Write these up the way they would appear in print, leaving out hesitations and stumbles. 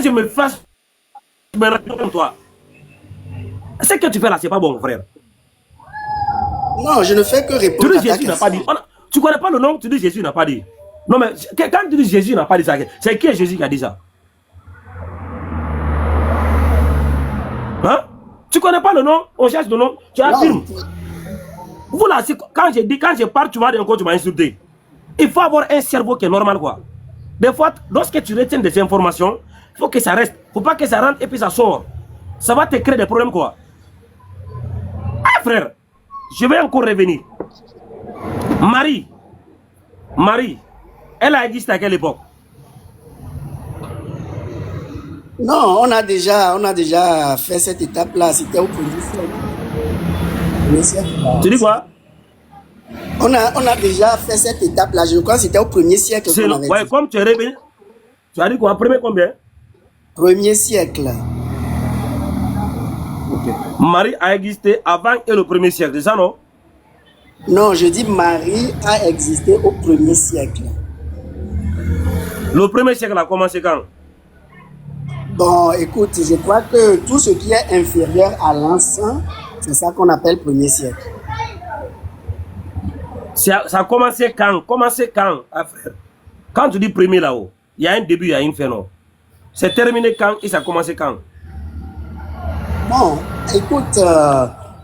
je me fasse, je me rappelle comme toi. Ce que tu fais là, c'est pas bon, frère. Non, je ne fais que Tu répondre dis à ta Jésus n'a pas dit. question. Tu connais pas le nom, tu dis Jésus n'a pas dit. Non, mais quand tu dis Jésus n'a pas dit ça, c'est qui est Jésus qui a dit ça? Hein? Tu connais pas le nom, on cherche le nom, tu affirmes. Vous là, quand je parle, tu vas encore, tu m'as insulté. Il faut avoir un cerveau qui est normal, quoi. Des fois, lorsque tu retiens des informations, il faut que ça reste. Il ne faut pas que ça rentre et puis ça sort. Ça va te créer des problèmes, quoi. Ah, frère, je vais encore revenir. Marie, elle a existé à quelle époque? Non, on a déjà fait cette étape-là. C'était au premier siècle. Tu dis quoi? On a déjà fait cette étape-là. Je crois que c'était au premier siècle qu'on avait ouais, dit. comme tu es revenu, tu as dit quoi? Premier combien? Premier siècle. Okay. Marie a existé avant et le premier siècle, c'est ça, non? Non, je dis Marie a existé au premier siècle. Le premier siècle a commencé quand? Bon, écoute, je crois que tout ce qui est inférieur à l'an 100, c'est ça qu'on appelle premier siècle. Ça a commencé quand? Frère? Quand tu dis premier là-haut, il y a un début, il y a une fin, non? C'est terminé quand et ça a commencé quand? Bon, écoute,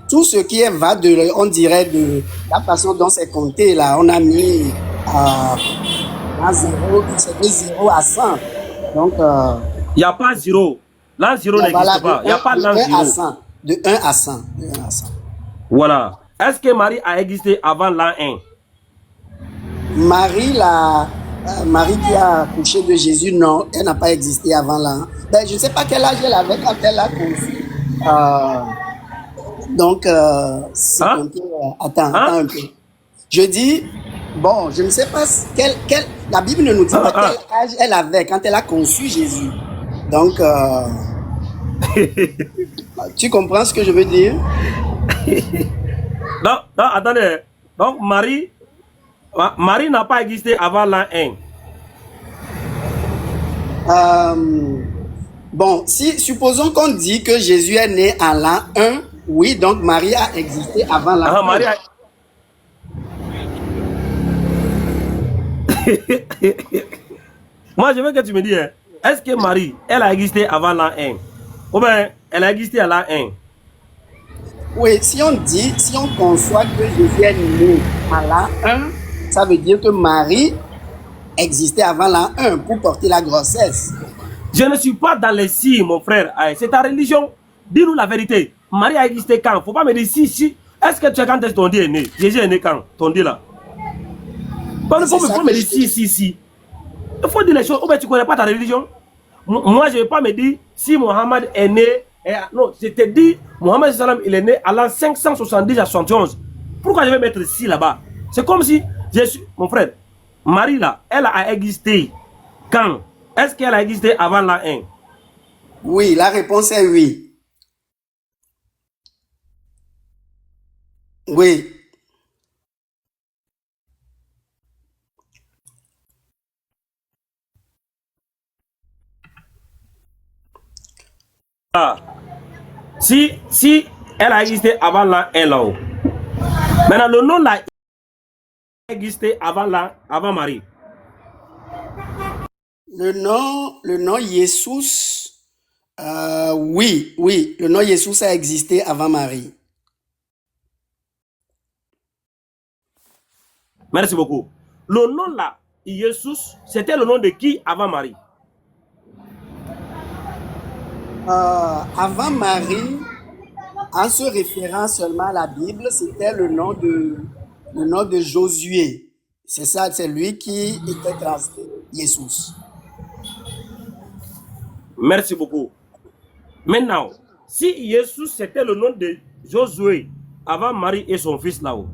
tout ce qui est va de, on dirait, de la façon dont c'est compté, là, on a mis un 0, c'est de 0 à 100. Donc, il n'y a pas 0. L'an 0 n'existe pas. Il n'y a pas l'an 0. De 1 à 100. Voilà. Est-ce que Marie a existé avant l'an 1? Marie qui a accouché de Jésus, non, elle n'a pas existé avant l'an 1. Ben, je ne sais pas quel âge elle avait quand elle a conçu. Donc, attends un peu. Je dis, bon, je ne sais pas la Bible ne nous dit pas quel âge elle avait quand elle a conçu Jésus. Donc, tu comprends ce que je veux dire? Non, attendez. Donc, Marie n'a pas existé avant l'an 1. Bon, supposons qu'on dit que Jésus est né en l'an 1, oui, donc Marie a existé avant l'an 1. Moi, je veux que tu me dises, est-ce que Marie, elle a existé avant l'an 1? Ou bien, elle a existé à l'an 1? Oui, si on conçoit que Jésus est né à l'an 1, ça veut dire que Marie existait avant l'an 1 pour porter la grossesse. Je ne suis pas dans les si, mon frère. C'est ta religion. Dis-nous la vérité. Marie a existé quand? Faut pas me dire si. Est-ce que tu sais quand est-ce que ton Dieu est né? Jésus est né quand? Ton Dieu là. Il faut me dire si. Il faut dire les choses. Ou bien tu ne connais pas ta religion. Moi, je ne vais pas me dire si Mohammed est né. Non, je te dis, Mohammed il est né à l'an 570 à 71. Pourquoi je vais mettre si là-bas? C'est comme si, mon frère, Marie là, elle a existé quand? Est-ce qu'elle a existé avant l'an 1? Oui, la réponse est oui. Oui. Si elle a existé avant l'an 1 là-haut. Maintenant, le nom là a existé avant Marie. Le nom Jésus, oui, le nom Jésus a existé avant Marie. Merci beaucoup. Le nom là, Jésus, c'était le nom de qui avant Marie? Avant Marie, en se référant seulement à la Bible, c'était le nom de Josué. C'est ça, c'est lui qui était transcrit Jésus. Merci beaucoup. Maintenant, si Jésus c'était le nom de Josué avant Marie et son fils là-haut,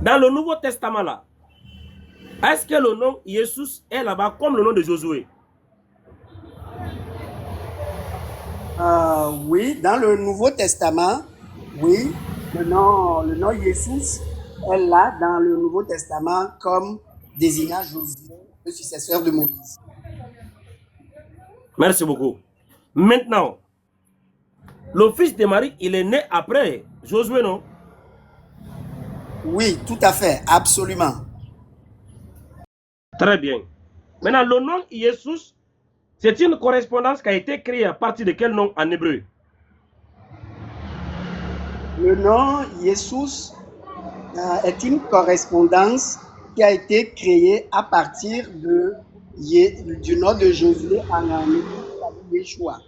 dans le Nouveau Testament là, est-ce que le nom Jésus est là-bas comme le nom de Josué? Oui, dans le Nouveau Testament, oui, le nom Jésus est là dans le Nouveau Testament comme désignant Josué, le successeur de Moïse. Merci beaucoup. Maintenant, le fils de Marie, il est né après Josué, non? Oui, tout à fait, absolument. Très bien. Maintenant, le nom Jésus, c'est une correspondance qui a été créée à partir de quel nom en hébreu? Le nom Jésus est une correspondance qui a été créée à partir du nom de Josué en hébreu, Yeshua.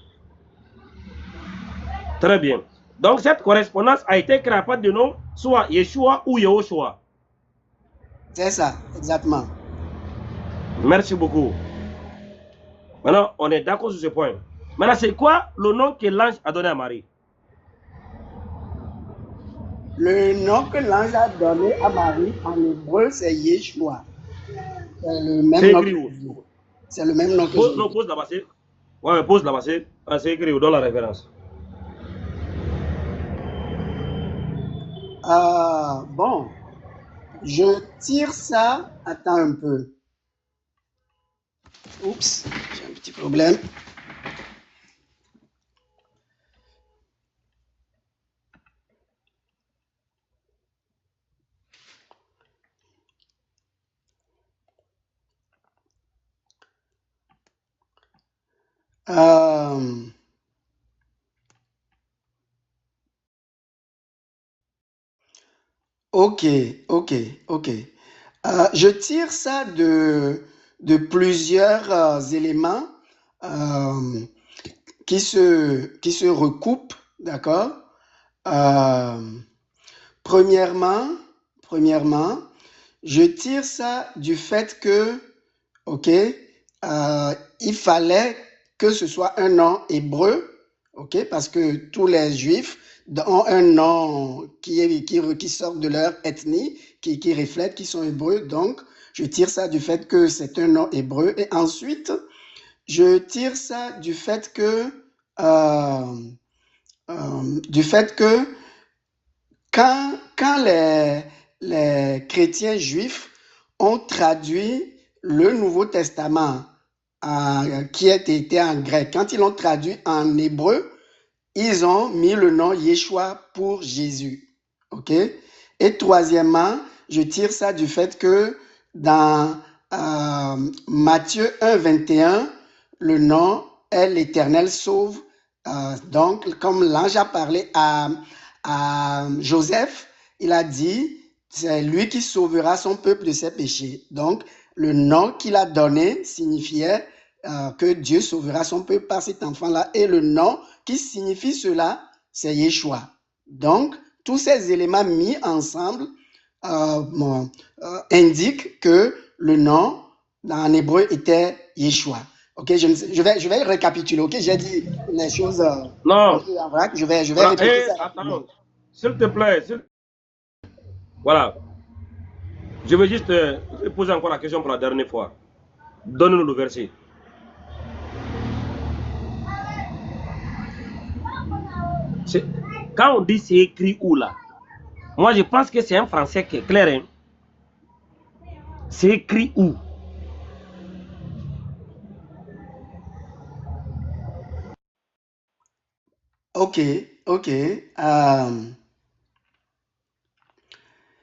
Très bien. Donc, cette correspondance a été créée à partir du nom soit Yeshua ou Yehoshua. C'est ça, exactement. Merci beaucoup. Maintenant, on est d'accord sur ce point. Maintenant, c'est quoi le nom que l'ange a donné à Marie? Le nom que l'ange a donné à Marie en hébreu, c'est Yeshua. C'est le même nom. C'est le même nom que Pose, non, pose là-bas. Ouais, pose là-bas. C'est écrit où? Dans la référence. Bon, je tire ça. Attends un peu. Oups, j'ai un petit problème. Ok. Je tire ça de plusieurs éléments qui se recoupent, d'accord? Premièrement, je tire ça du fait que, ok, il fallait que ce soit un nom hébreu, ok, parce que tous les juifs ont un nom qui sort de leur ethnie, qui reflète qu'ils sont hébreux, donc je tire ça du fait que c'est un nom hébreu. Et ensuite, je tire ça du fait que quand les chrétiens juifs ont traduit le Nouveau Testament qui a été en grec, quand ils l'ont traduit en hébreu, ils ont mis le nom Yeshua pour Jésus. Ok? Et troisièmement, je tire ça du fait que dans Matthieu 1, 21, le nom est l'Éternel sauve. Donc, comme l'ange a parlé à Joseph, il a dit, c'est lui qui sauvera son peuple de ses péchés. Donc, le nom qu'il a donné signifiait que Dieu sauvera son peuple par cet enfant-là. Et le nom qui signifie cela, c'est Yeshua. Donc, tous ces éléments mis ensemble indiquent que le nom en hébreu était Yeshua. Ok, je vais récapituler. Ok, j'ai dit les choses. Non. En vrac. Je vais répéter ça. Attends, s'il te plaît. Voilà. Je vais juste poser encore la question pour la dernière fois. Donne-nous le verset. Quand on dit c'est écrit où là, moi je pense que c'est un français qui est clair. Hein? C'est écrit où? Ok.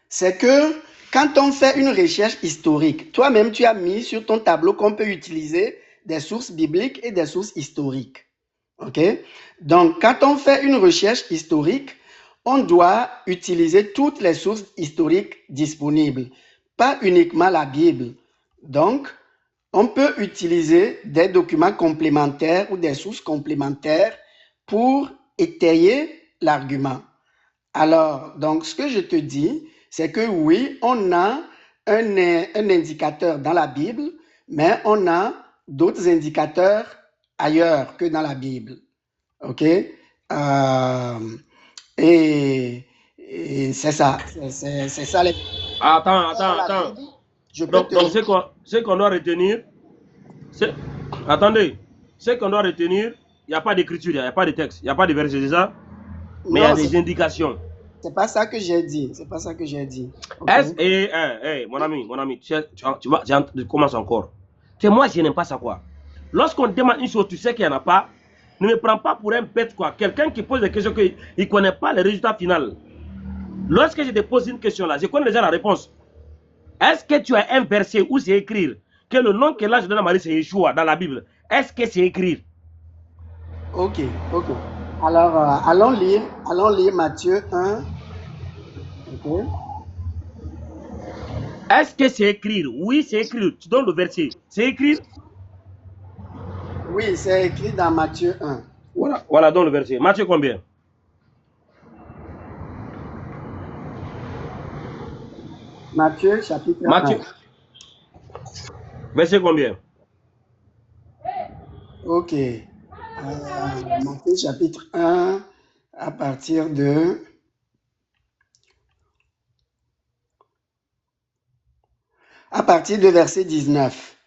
C'est que quand on fait une recherche historique, toi-même tu as mis sur ton tableau qu'on peut utiliser des sources bibliques et des sources historiques. Ok? Donc, quand on fait une recherche historique, on doit utiliser toutes les sources historiques disponibles, pas uniquement la Bible. Donc, on peut utiliser des documents complémentaires ou des sources complémentaires pour étayer l'argument. Alors, donc, ce que je te dis, c'est que oui, on a un indicateur dans la Bible, mais on a d'autres indicateurs ailleurs que dans la Bible. OK? Et c'est ça. C'est ça les... Attends. Donc, ce qu'on doit retenir, attendez, ce qu'on doit retenir, il n'y a pas d'écriture, il n'y a pas de texte, il n'y a pas de verset, c'est ça? Mais il y a des indications. C'est pas ça que j'ai dit. Okay. Mon ami, tu commences encore. Que moi, je n'aime pas ça quoi. Lorsqu'on demande une chose, tu sais qu'il n'y en a pas, ne me prends pas pour un bête, quoi. Quelqu'un qui pose des questions qu'il ne connaît pas le résultat final. Lorsque je te pose une question là, je connais déjà la réponse. Est-ce que tu as un verset où c'est écrit que le nom que l'ange donne à Marie, c'est Yeshua dans la Bible? Est-ce que c'est écrit? Ok, ok. Alors, allons lire Matthieu 1. Ok. Est-ce que c'est écrit? Oui, c'est écrit. Tu donnes le verset. C'est écrit? Oui, c'est écrit dans Matthieu 1. Voilà, donne le verset. Matthieu combien? Matthieu chapitre Matthieu. 1. Verset combien? Ok. Matthieu chapitre 1 à partir de... verset 19.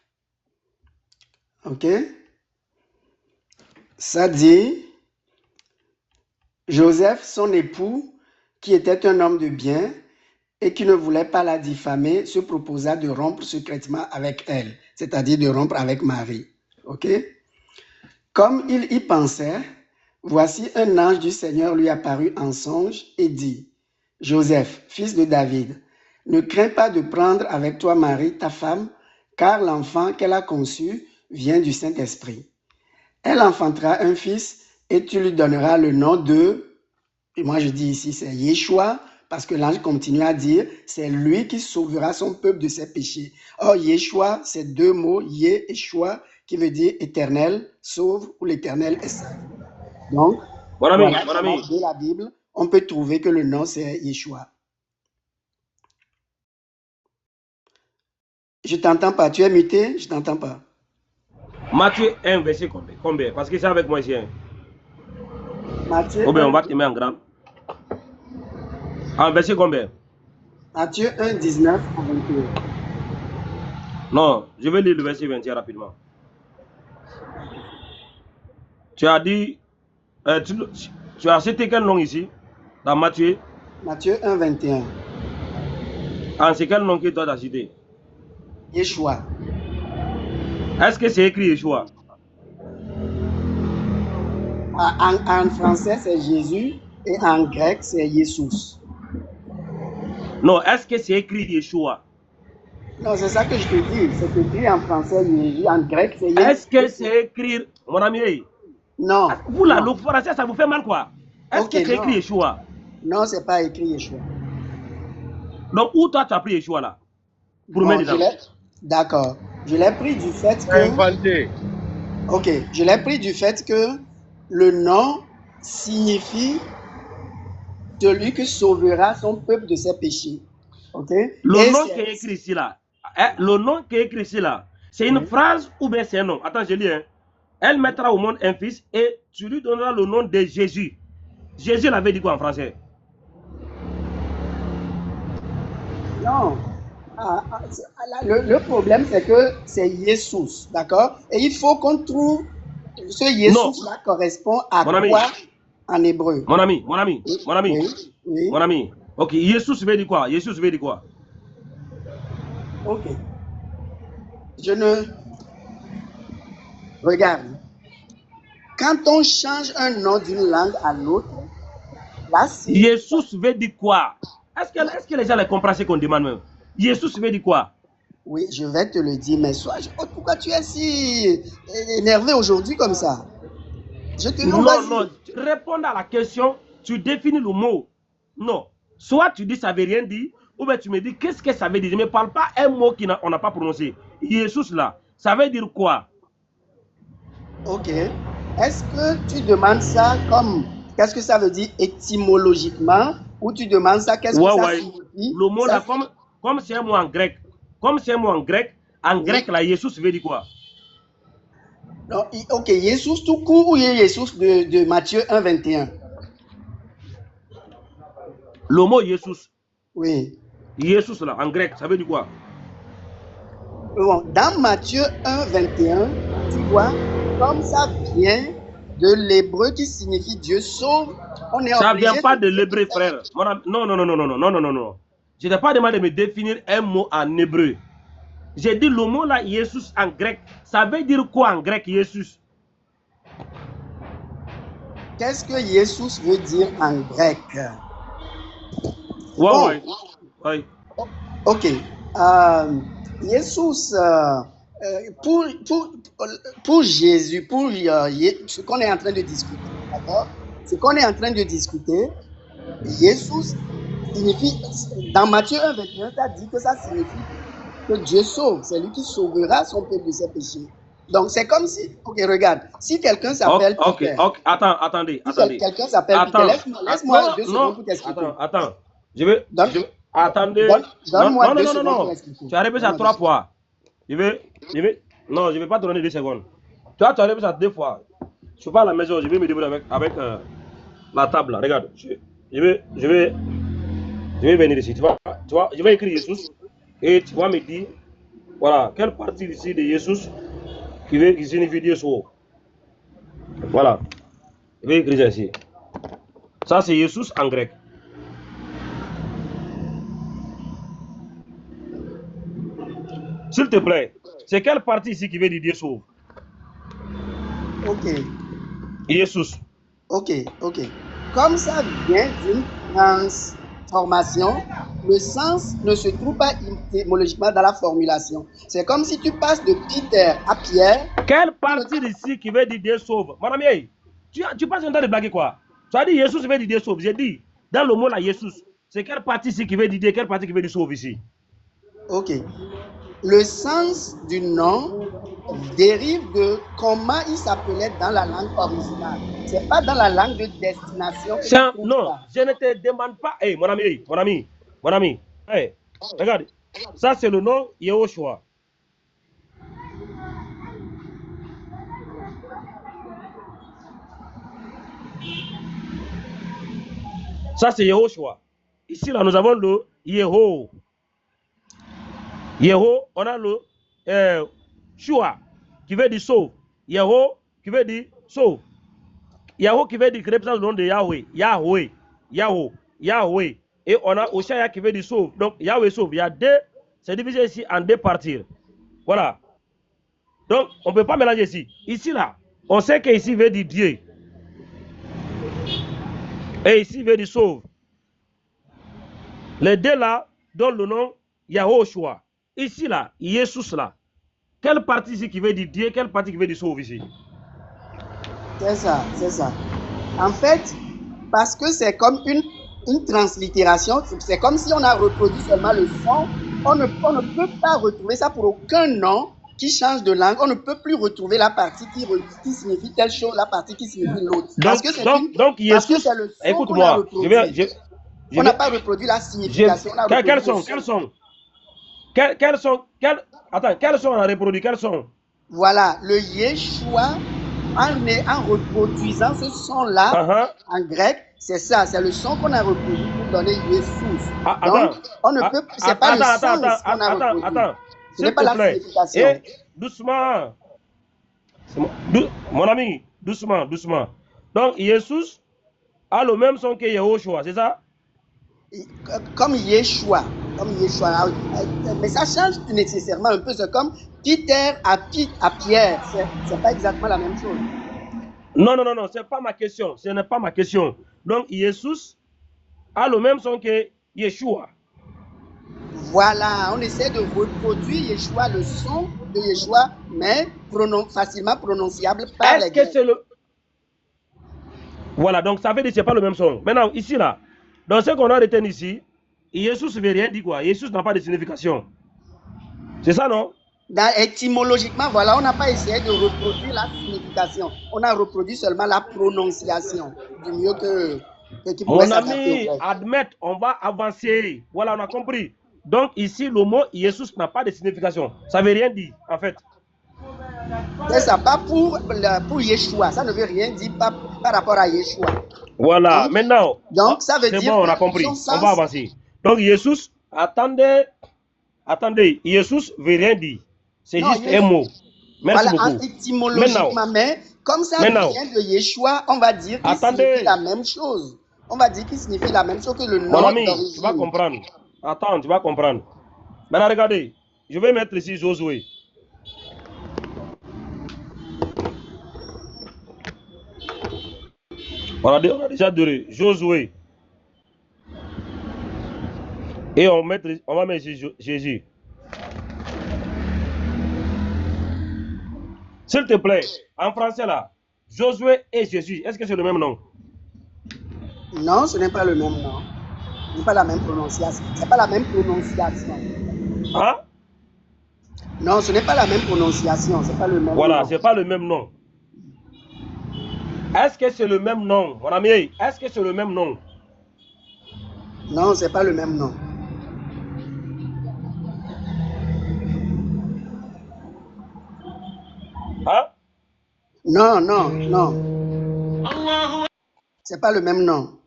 Ok. Ça dit, Joseph, son époux, qui était un homme de bien et qui ne voulait pas la diffamer, se proposa de rompre secrètement avec elle, c'est-à-dire de rompre avec Marie. Ok. Comme il y pensait, voici un ange du Seigneur lui apparut en songe et dit, Joseph, fils de David, ne crains pas de prendre avec toi Marie, ta femme, car l'enfant qu'elle a conçu vient du Saint-Esprit. Elle enfantera un fils et tu lui donneras le nom de, et moi je dis ici c'est Yeshua, parce que l'ange continue à dire, c'est lui qui sauvera son peuple de ses péchés. Or, Yeshua, c'est deux mots, Yeshua, qui veut dire éternel, sauve, ou l'éternel est saint. Donc, Mon ami, voilà, mon ami. de la Bible, on peut trouver que le nom c'est Yeshua. Je t'entends pas, tu es muté, je t'entends pas. Matthieu 1, verset combien? Parce que c'est avec moi ici. Matthieu Ou bien 1, on va te mettre en grand. En verset combien? Matthieu 1, 19 à 21. Non, je vais lire le verset 21 rapidement. Tu as dit, tu as cité quel nom ici? Dans Matthieu? Matthieu 1, 21. C'est quel nom que toi tu as cité? Yeshua. Est-ce que c'est écrit Yeshua? En français, c'est Jésus et en grec, c'est Jesus. Non, est-ce que c'est écrit Yeshua? Non, c'est ça que je te dis. C'est écrit en français, Jésus, en grec, c'est Jésus. Est-ce que c'est écrit, mon ami? Non. Vous là, le français, ça vous fait mal quoi? Est-ce que c'est écrit Yeshua? Non, c'est pas écrit Yeshua. Donc, où toi tu as pris Yeshua là? Pour Bon, mettre dedans. D'accord. Je l'ai pris du fait que... Ok, je l'ai pris du fait que le nom signifie celui qui sauvera son peuple de ses péchés. Ok? Le nom qui est écrit ici là, le nom qui est écrit ici là, c'est une phrase ou bien c'est un nom? Attends, je lis. Hein. Elle mettra au monde un fils et tu lui donneras le nom de Jésus. Jésus l'avait dit quoi en français? Non. Le problème, c'est que c'est Jesus, d'accord? Et il faut qu'on trouve ce Jesus-là correspond à mon quoi ami. En hébreu? Mon ami, mon ami, mon ami, oui. Mon ami. Ok, Jesus veut dire quoi? Jesus veut dire quoi? Ok. Je ne... Regarde. Quand on change un nom d'une langue à l'autre, là, c'est... Jesus veut dire quoi? Est-ce que les gens les comprennent ce qu'on demande même? Jesus veut dire quoi? Oui, je vais te le dire, mais pourquoi tu es si énervé aujourd'hui comme ça? Je te non, réponds à la question, tu définis le mot. Non. Soit tu dis ça veut rien dire, ou bien tu me dis qu'est-ce que ça veut dire. Je ne me parle pas un mot qu'on n'a pas prononcé. Jesus là, ça veut dire quoi? Ok. Est-ce que tu demandes ça comme, qu'est-ce que ça veut dire étymologiquement, ou tu demandes ça, qu'est-ce que ça signifie? Le mot là, comme c'est un mot en grec, en grec là, Jesus veut dire quoi? Non, ok, Jesus tout court ou Jesus de Matthieu 1, 21? Le mot Jesus. Oui. Jesus là, en grec, ça veut dire quoi? Bon, dans Matthieu 1, 21, tu vois, comme ça vient de l'hébreu qui signifie Dieu sauve, on est ça obligé... vient pas de l'hébreu, frère. Non. Je ne t'ai pas demandé de me définir un mot en hébreu. J'ai dit le mot là, Jesus en grec. Ça veut dire quoi en grec, Jesus? Qu'est-ce que Jesus veut dire en grec? Ouais, Bon, ouais. Ouais. ok. Jesus, pour Jésus, pour ce qu'on est en train de discuter, d'accord? Ce qu'on est en train de discuter, Jesus signifie, dans Matthieu 1, 21, ça dit que ça signifie que Dieu sauve. C'est lui qui sauvera son peuple de ses péchés. Donc, c'est comme si, ok, regarde, si quelqu'un s'appelle Peter, Attendez. si quelqu'un s'appelle Peter, laisse-moi 2 secondes pour t'expliquer. Attends. Attendez. Donne-moi 2 secondes pour expliquer. Tu as répété ça 3 fois. Non, je ne vais pas te donner 2 secondes. Tu as répété ça 2 fois. Je suis pas à la maison, je vais me débrouiller avec la table là. Regarde, je vais venir ici. Tu vois, je vais écrire Jesus et tu vas me dire, voilà, quelle partie ici de Jesus qui signifie Dieu sauve. Voilà, je vais écrire ça ici. Ça c'est Jesus en grec. S'il te plaît, c'est quelle partie ici qui veut dire Dieu sauve? Ok. Jesus. Ok. Comme ça vient d'une transformation, le sens ne se trouve pas étymologiquement dans la formulation. C'est comme si tu passes de Peter à Pierre. Quelle partie ici qui veut dire Dieu sauve? Mon ami, tu passes un temps de blaguer quoi? Tu as dit Jesus veut dire Dieu sauve. J'ai dit, dans le mot là, Jesus, c'est quelle partie ici qui veut dire Dieu, quelle partie qui veut dire sauve ici? Ok. Le sens du nom dérive de comment il s'appelait dans la langue originale. C'est pas dans la langue de destination. Non, je ne te demande pas. Hey, mon ami. Hey, regarde. Ça, c'est le nom Yehoshua. Ça, c'est Yehoshua. Ici, là, nous avons le Yeho. On a le Shua, qui veut dire sauve. Yeho, qui veut dire sauve. Yahweh qui veut dire que représente le nom de Yahweh. Et on a Oshaya qui veut dire sauve. Donc Yahweh sauve. Il y a deux, c'est divisé ici en 2 parties. Voilà. Donc on ne peut pas mélanger ici. Ici là, on sait que ici veut dire Dieu. Et ici veut dire sauve. Les deux là donnent le nom Yahoshua. Ici là, Jesus là. Quelle partie ici qui veut dire Dieu, quelle partie qui veut dire sauve ici? C'est ça. En fait, parce que c'est comme une translittération, c'est comme si on a reproduit seulement le son. On ne peut pas retrouver ça pour aucun nom qui change de langue. On ne peut plus retrouver la partie qui signifie telle chose, la partie qui signifie l'autre. Parce que c'est le son qu'on a reproduit. On n'a pas reproduit la signification. Quels sont on a reproduit? Quels sont? Voilà, le Yeshua, en reproduisant ce son-là en grec, c'est ça, c'est le son qu'on a reproduit pour donner Jésus. Donc, on ne peut, c'est pas le sens qu'on a reproduit. Ce n'est pas la signification. Et doucement. Mon ami, doucement. Donc, Jésus a le même son que Yehoshua, c'est ça? Comme Yeshua. Mais ça change nécessairement un peu. C'est comme Peter à Pierre. C'est pas exactement la même chose. Non, c'est pas ma question. Ce n'est pas ma question. Donc, Jésus a le même son que Yeshua. Voilà, on essaie de reproduire Yeshua, le son de Yeshua, mais facilement prononciable par les Grecs. Voilà, donc ça veut dire que ce n'est pas le même son. Maintenant, ici, là, dans ce qu'on a retenu ici, Jésus ne veut rien dire quoi. Jésus n'a pas de signification. C'est ça, non? Étymologiquement, voilà, on n'a pas essayé de reproduire la signification. On a reproduit seulement la prononciation du mieux que mon ami, admettre, on va avancer. Voilà, on a compris. Donc ici, le mot Jésus n'a pas de signification. Ça ne veut rien dire, en fait. C'est ça, pas pour Yeshua. Ça ne veut rien dire par rapport à Yeshua. Voilà, donc, maintenant. Donc, ça veut dire. C'est bon, on a compris. On va avancer. Donc, Jésus, attendez, Jésus ne veut rien dire. C'est juste un mot. Merci beaucoup. Étymologiquement, mais comme ça vient de Yeshua, on va dire qu'il signifie la même chose. On va dire qu'il signifie la même chose que le nom. Mon ami, tu vas comprendre. Attends, tu vas comprendre. Maintenant, regardez. je vais mettre ici Josué. On a déjà donné Josué. Et on va mettre Jésus. S'il te plaît, en français là, Josué et Jésus, est-ce que c'est le même nom? Non, ce n'est pas le même nom. Ce n'est pas la même prononciation. C'est pas la même prononciation. Hein? Non, ce n'est pas la même prononciation. C'est pas le même Voilà, nom. c'est pas le même nom. Est-ce que c'est le même nom, mon ami? Est-ce que c'est le même nom? Non, c'est pas le même nom. Hein? Non, non, non. C'est pas le même nom.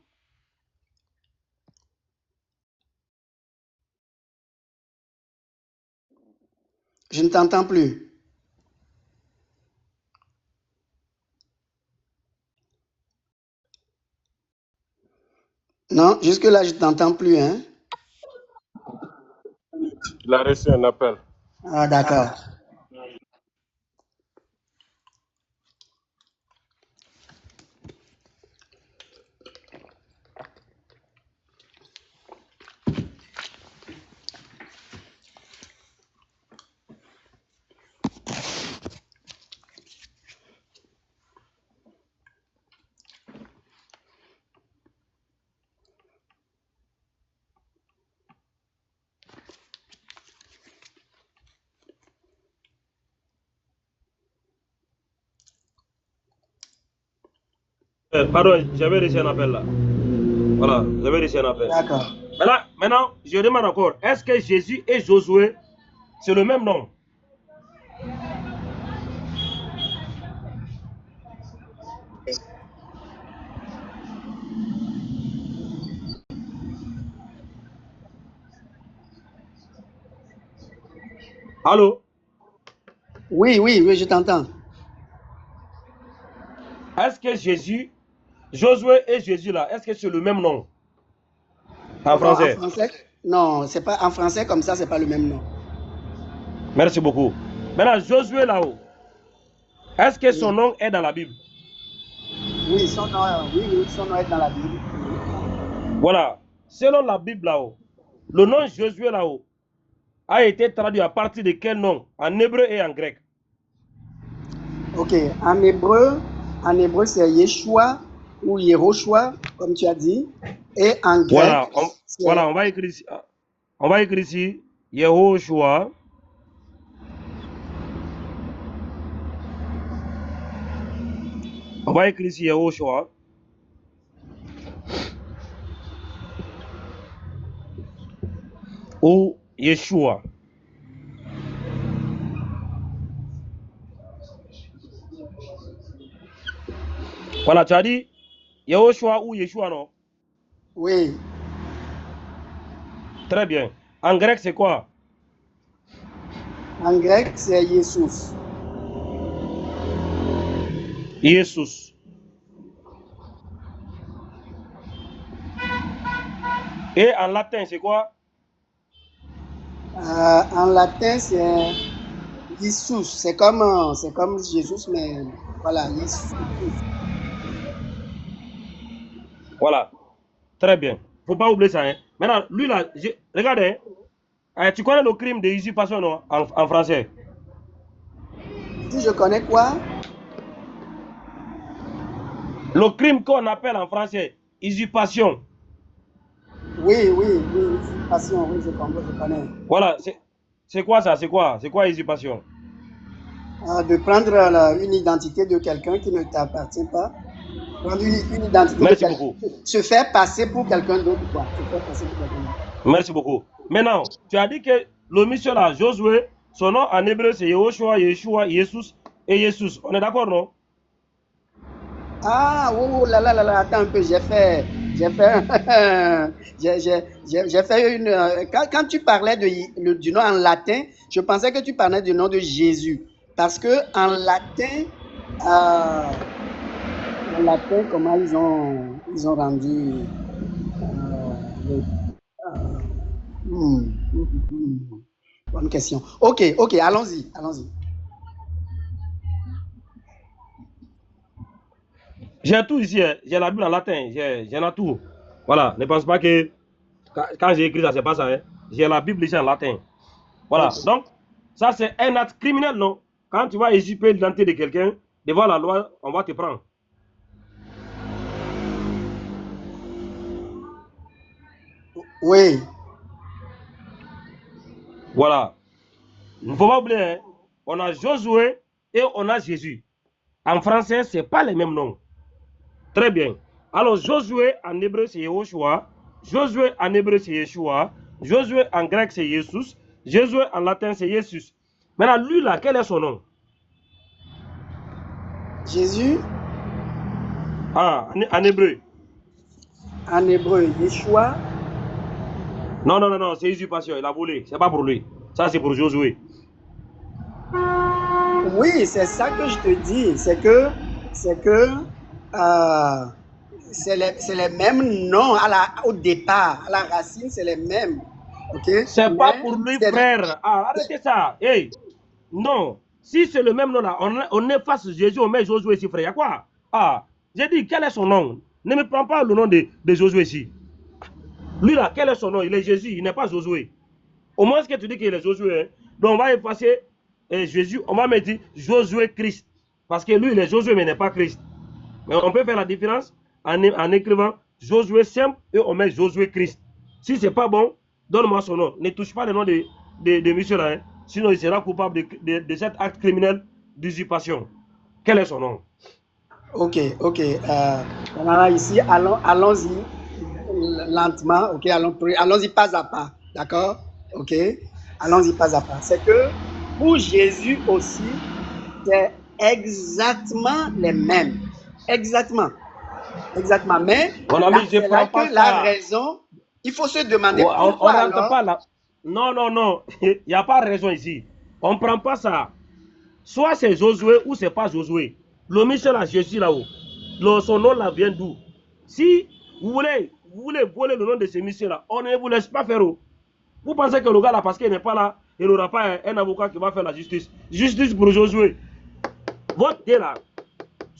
Je ne t'entends plus. Non, jusque-là, je ne t'entends plus, hein? Il a reçu un appel. Ah, d'accord. Pardon, j'avais reçu un appel là. Voilà, j'avais reçu un appel. D'accord. Maintenant, je demande encore, est-ce que Jésus et Josué, c'est le même nom? Allô? Oui, oui, oui, je t'entends. Est-ce que Josué et Jésus là, est-ce que c'est le même nom? En Non, en français. français, non, c'est pas en français comme ça, c'est pas le même nom. Merci beaucoup. Maintenant, Josué là-haut, est-ce que son Oui. nom est dans la Bible? Oui, son nom, oui, son nom est dans la Bible. Voilà. Selon la Bible là-haut, le nom Josué là-haut a été traduit à partir de quel nom? En hébreu et en grec. Ok, en hébreu c'est Yeshua ou Yehoshua, comme tu as dit. Et en grec, Voilà, on va écrire ici Yehoshua. On va écrire ici Yehoshua. Ou Yeshua. Voilà, tu as dit Yehoshua ou Yeshua, non? Oui. Très bien. En grec, c'est quoi? En grec, c'est Jesus. Jesus. Et en latin, c'est quoi? En latin, c'est Jesus. C'est comme Jésus, mais voilà, Jesus. Voilà. Très bien. Faut pas oublier ça. Hein. Maintenant, lui là, regardez. Hein. Tu connais le crime de usurpation, non? En français. Si je connais quoi? Le crime qu'on appelle en français usurpation. Oui, usurpation, oui, je connais. Voilà, c'est quoi ça? C'est quoi usurpation? De prendre une identité de quelqu'un qui ne t'appartient pas. Prendre une identité Merci de beaucoup. se faire passer pour quelqu'un d'autre, quoi. Se faire passer pour quelqu'un d'autre. Merci beaucoup. Maintenant, tu as dit que le monsieur là, Josué, son nom en hébreu c'est Yehoshua, Yeshua, Jesus et Jesus. On est d'accord, non? Ah, oh là là là là, attends un peu, j'ai fait une. Quand tu parlais du nom en latin, je pensais que tu parlais du nom de Jésus. Parce que en latin, comment ils ont rendu. Bonne question. Ok, allons-y. J'ai tout ici, hein. J'ai la Bible en latin, j'ai tout. Voilà, ne pense pas que quand j'ai écrit ça, c'est pas ça. Hein. J'ai la Bible ici en latin. Voilà, donc ça c'est un acte criminel, non? Quand tu vas usurper l'identité de quelqu'un, devant la loi, on va te prendre. Oui. Voilà. Il ne faut pas oublier, hein. On a Josué et on a Jésus. En français, ce n'est pas les mêmes noms. Très bien. Alors, Josué en hébreu, c'est Yehoshua. Josué en hébreu, c'est Yeshua. Josué en grec, c'est Jesus. Josué en latin, c'est Jesus. Maintenant, lui là, quel est son nom? Jésus. Ah, en hébreu. En hébreu, Yeshua. Non, c'est usurpation. Il a volé. C'est pas pour lui. Ça, c'est pour Josué. Oui, c'est ça que je te dis. C'est que c'est les mêmes noms au départ. À la racine, c'est les mêmes. Okay? C'est pas pour lui, frère. Ah, arrêtez ça. Hey. Non. Si c'est le même nom là, on efface Jésus, on met Josué ici, frère. Il y a quoi? Ah, j'ai dit, quel est son nom? Ne me prends pas le nom de Josué ici. Lui là, quel est son nom? Il est Jésus, il n'est pas Josué. Au moins, ce que tu dis qu'il est Josué, hein? Donc on va effacer Jésus, on va mettre Josué Christ. Parce que lui, il est Josué, mais il n'est pas Christ. Mais on peut faire la différence en écrivant Josué simple et on met Josué Christ. Si ce n'est pas bon, donne-moi son nom. Ne touche pas le nom de monsieur là. Hein? Sinon, il sera coupable de cet acte criminel d'usurpation. Quel est son nom? Ok. Alors ici, allons-y lentement. Ok, allons-y pas à pas. D'accord? Ok, allons-y pas à pas. C'est que pour Jésus aussi, c'est exactement les mêmes. Exactement. Mais mon ami, je prends pas ça. La raison, il faut se demander pourquoi on rentre pas là. Non. Il n'y a pas raison ici. On ne prend pas ça. Soit c'est Josué ou c'est pas Josué. Le Michel à Jésus là-haut. Son nom là vient d'où? Si vous voulez voler le nom de ce monsieur là, on ne vous laisse pas faire. Vous pensez que le gars là, parce qu'il n'est pas là, il n'aura pas un avocat qui va faire la justice. Justice pour Josué. Votre Dieu là,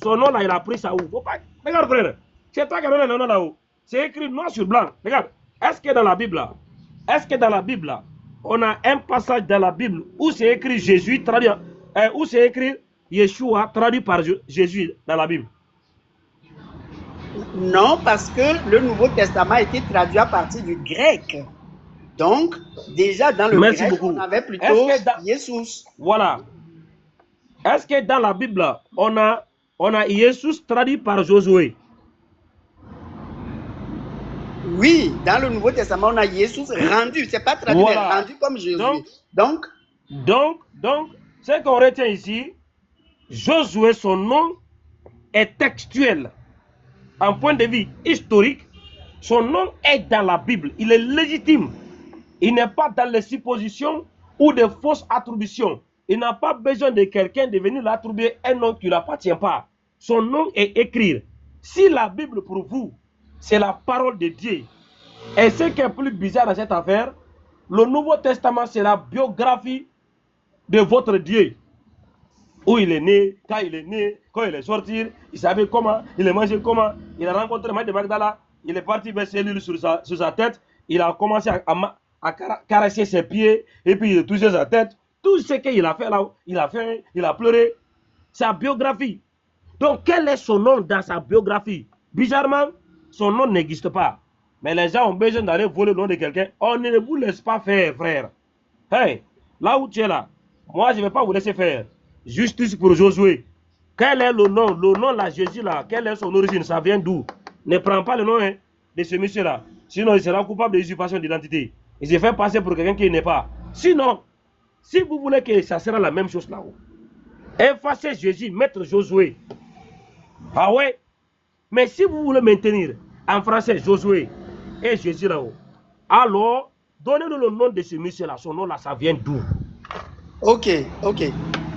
son nom là, il a pris ça où? Faut pas... Regarde frère, c'est toi qui as donné le nom là-haut. C'est écrit noir sur blanc. Regarde, est-ce que dans la Bible là, on a un passage dans la Bible où c'est écrit Jésus traduit, où c'est écrit Yeshua traduit par Jésus dans la Bible? Non, parce que le Nouveau Testament a été traduit à partir du grec. Donc, déjà dans le grec, on avait plutôt Jésus. Voilà. Est-ce que dans la Bible, on a Jésus traduit par Josué? Oui, dans le Nouveau Testament, on a Jésus rendu. C'est pas traduit, mais rendu comme Jésus. Donc, ce qu'on retient ici, Josué, son nom est textuel. En point de vue historique, son nom est dans la Bible. Il est légitime. Il n'est pas dans les suppositions ou de fausses attributions. Il n'a pas besoin de quelqu'un de venir l'attribuer un nom qui ne l'appartient pas. Son nom est écrit. Si la Bible pour vous, c'est la parole de Dieu, et ce qui est plus bizarre dans cette affaire, le Nouveau Testament, c'est la biographie de votre Dieu. Où il est né, quand il est sorti, il savait comment, il est mangé comment, il a rencontré Marie de Magdala, il est parti vers l'huile sur sa tête, il a commencé à caresser ses pieds, et puis il a touché sa tête. Tout ce qu'il a fait là, il a faim, il a pleuré. Sa biographie. Donc, quel est son nom dans sa biographie? Bizarrement, son nom n'existe pas. Mais les gens ont besoin d'aller voler le nom de quelqu'un. On ne vous laisse pas faire, frère. Hey, là où tu es là, moi, je ne vais pas vous laisser faire. Justice pour Josué. Quel est le nom? Le nom là, Jésus là, quelle est son origine? Ça vient d'où? Ne prends pas le nom de ce monsieur là. Sinon, il sera coupable d'usurpation d'identité. Il se fait passer pour quelqu'un qui n'est pas. Sinon, si vous voulez que ça sera la même chose là-haut, effacez Jésus, mettre Josué. Ah ouais? Mais si vous voulez maintenir en français Josué et Jésus là-haut, alors donnez-nous le nom de ce monsieur là. Son nom là, ça vient d'où? Ok.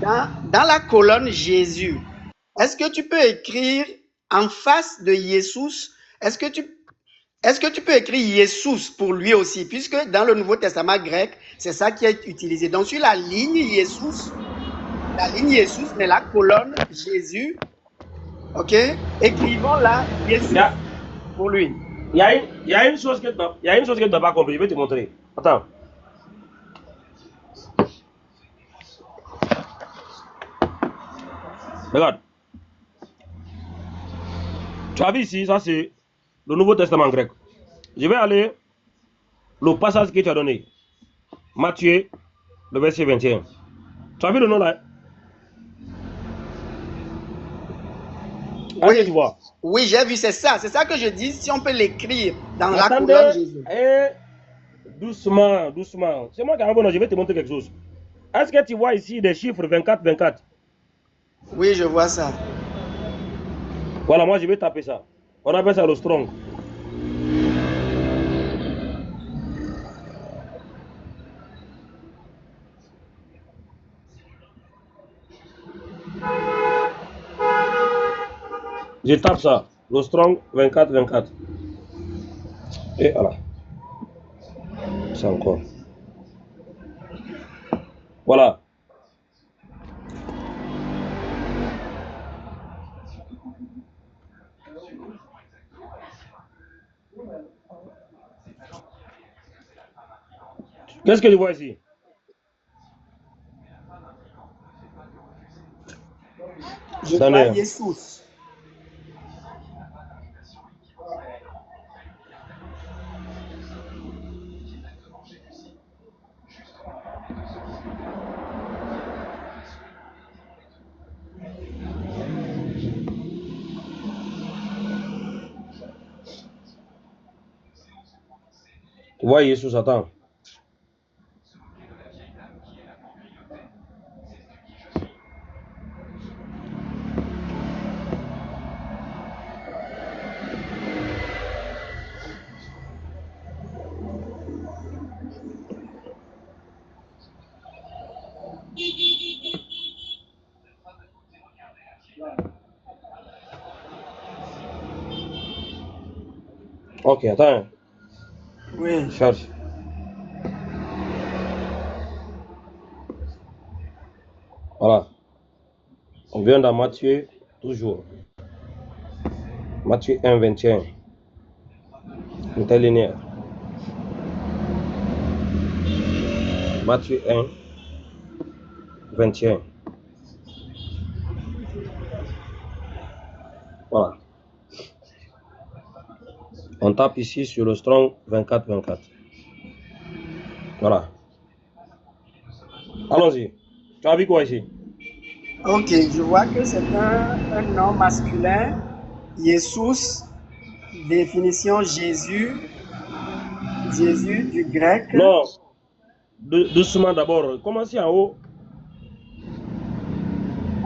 Dans la colonne Jésus, est-ce que tu peux écrire en face de Jésus? Est-ce que Est-ce que tu peux écrire Jesus pour lui aussi, puisque dans le Nouveau Testament grec, c'est ça qui est utilisé. Donc sur la ligne Jesus, mais la colonne Jésus, ok, écrivons là Jesus pour lui. Il y a une chose que tu n'as pas compris, je vais te montrer. Attends. Regarde. Tu as vu ici, ça c'est le Nouveau Testament grec. Je vais aller le passage que tu as donné. Matthieu, le verset 21. Tu as vu le nom là? Oui, tu vois. Oui, j'ai vu, c'est ça que je dis, si on peut l'écrire dans la colonne Jésus. Doucement. C'est moi qui ai je vais te montrer quelque chose. Est-ce que tu vois ici des chiffres 24? Oui, je vois ça. Voilà, moi je vais taper ça. On appelle ça le strong. Je tape ça, le strong 24. Et voilà. C'est encore. Voilà. Qu'est-ce que tu vois ici? Je vois Jesus. Tu vois Jesus, attends. Ok, attends. Oui. Charge. Voilà. On vient dans Matthieu, toujours. Matthieu 1, 21. Une telle linéaire. Matthieu 1, 21. Voilà. On tape ici sur le strong 24. Voilà. Allons-y. Tu as vu quoi ici? Ok, je vois que c'est un nom masculin. Jesus, définition Jésus du grec. Non. Doucement d'abord. Commencez en haut.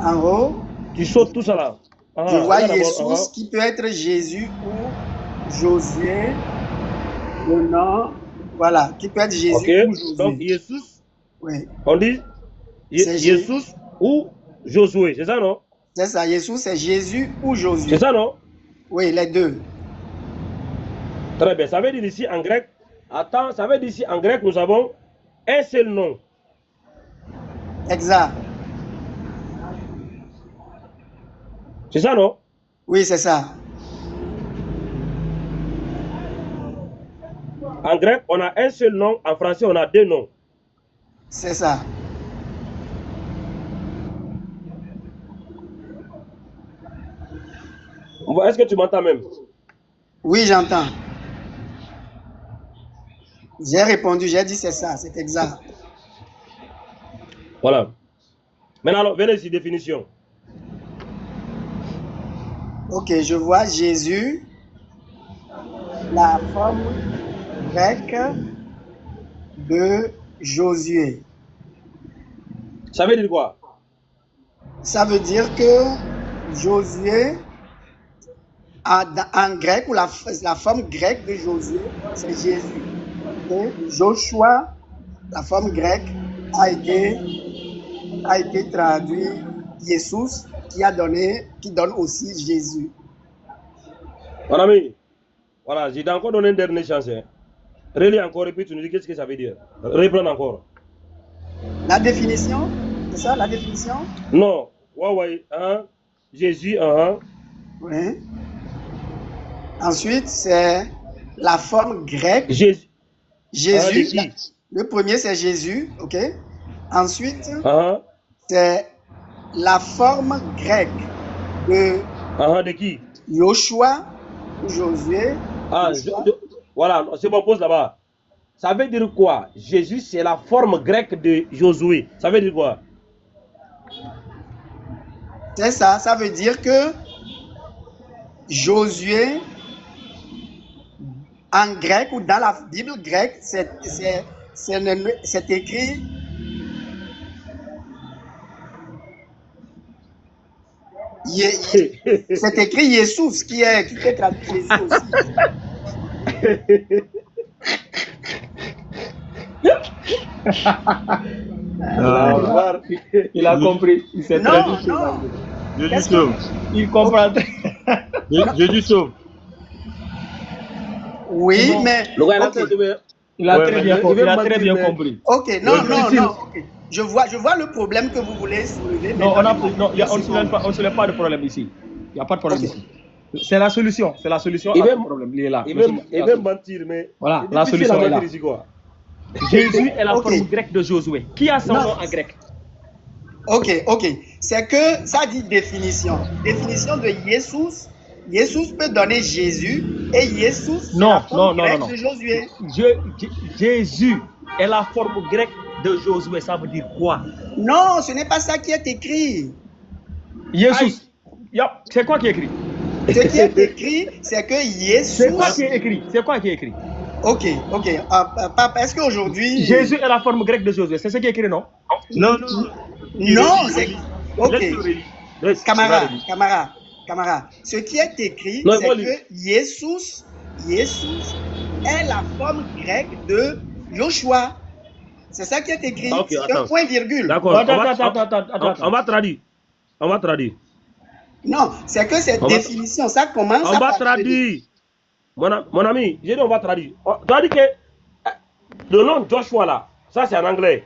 En haut. Tu sautes tout ça là. Je vois Jesus qui peut être Jésus ou Josué. Le nom, voilà, qui peut être Jésus ou Josué. Donc Jesus, oui. On dit Jesus ou Josué, c'est ça non? C'est ça, Jesus c'est Jésus ou Josué. C'est ça non? Oui, les deux. Très bien, ça veut dire ici en grec, attends, ça veut dire ici en grec nous avons un seul nom. Exact. C'est ça non? Oui, c'est ça. En grec, on a un seul nom, en français, on a deux noms. C'est ça. Est-ce que tu m'entends même? Oui, j'entends. J'ai répondu, j'ai dit c'est ça, c'est exact. Voilà. Maintenant, venez ici, définition. Ok, je vois Jésus, la forme grecque de Josué. Ça veut dire quoi? Ça veut dire que Josué, en grec, ou la forme grecque de Josué, c'est Jésus. Et Joshua, la forme grecque, a été traduit Jesus, qui donne aussi Jésus. Mon ami, Voilà, j'ai encore donné une dernière chance. Hein. Relis encore et puis tu nous dis qu'est-ce que ça veut dire. Reprends encore. La définition, c'est ça la définition? Non, ouais, hein? Jésus, Oui. Ensuite, c'est la forme grecque. Jésus. Jésus. Le premier, c'est Jésus, ok? Ensuite, c'est la forme grecque de qui? Joshua ou Josué. Ah, voilà, c'est bon, pose là-bas. Ça veut dire quoi? Jésus, c'est la forme grecque de Josué. Ça veut dire quoi? C'est ça, ça veut dire que Josué, en grec ou dans la Bible grecque, c'est écrit c'est écrit Jésus, qui est traduit Jésus aussi. Il a compris. Il s'est traduit. Non. Jésus sauve. Il comprend. Jésus sauve. Oui, mais. Il a très bien compris. Ok, non. Okay. Je vois le problème que vous voulez soulever. Non, on ne soulève pas de problème ici. Il n'y a pas de problème ici. C'est la solution. C'est la solution à ce problème. Il est là. Il veut mentir, mais. Voilà, la solution est là. Jésus est la forme grecque de Josué. Qui a son nom en grec? Ok. C'est que ça dit définition. Définition de Jésus. Jésus peut donner Jésus et Jésus c'est la forme grecque de Josué. Jésus est la forme grecque de Josué. Ça veut dire quoi? Non, ce n'est pas ça qui est écrit. Jésus. C'est quoi qui est écrit? Ce qui est écrit, c'est que Jésus. C'est quoi qui est écrit? C'est quoi qui est écrit? Ok. Papa, est-ce qu'aujourd'hui. Jésus est la forme grecque de Josué. C'est ce qui est écrit, non? Non, c'est. Ok. Camarade. Ce qui est écrit, c'est que Jésus est la forme grecque de Joshua. C'est ça qui est écrit. C'est un point virgule. D'accord. On va traduire. Non, c'est que cette définition, ça commence à. On va traduire. Mon ami, j'ai dit on va traduire. Tu as dit que le nom Joshua là, ça c'est en anglais.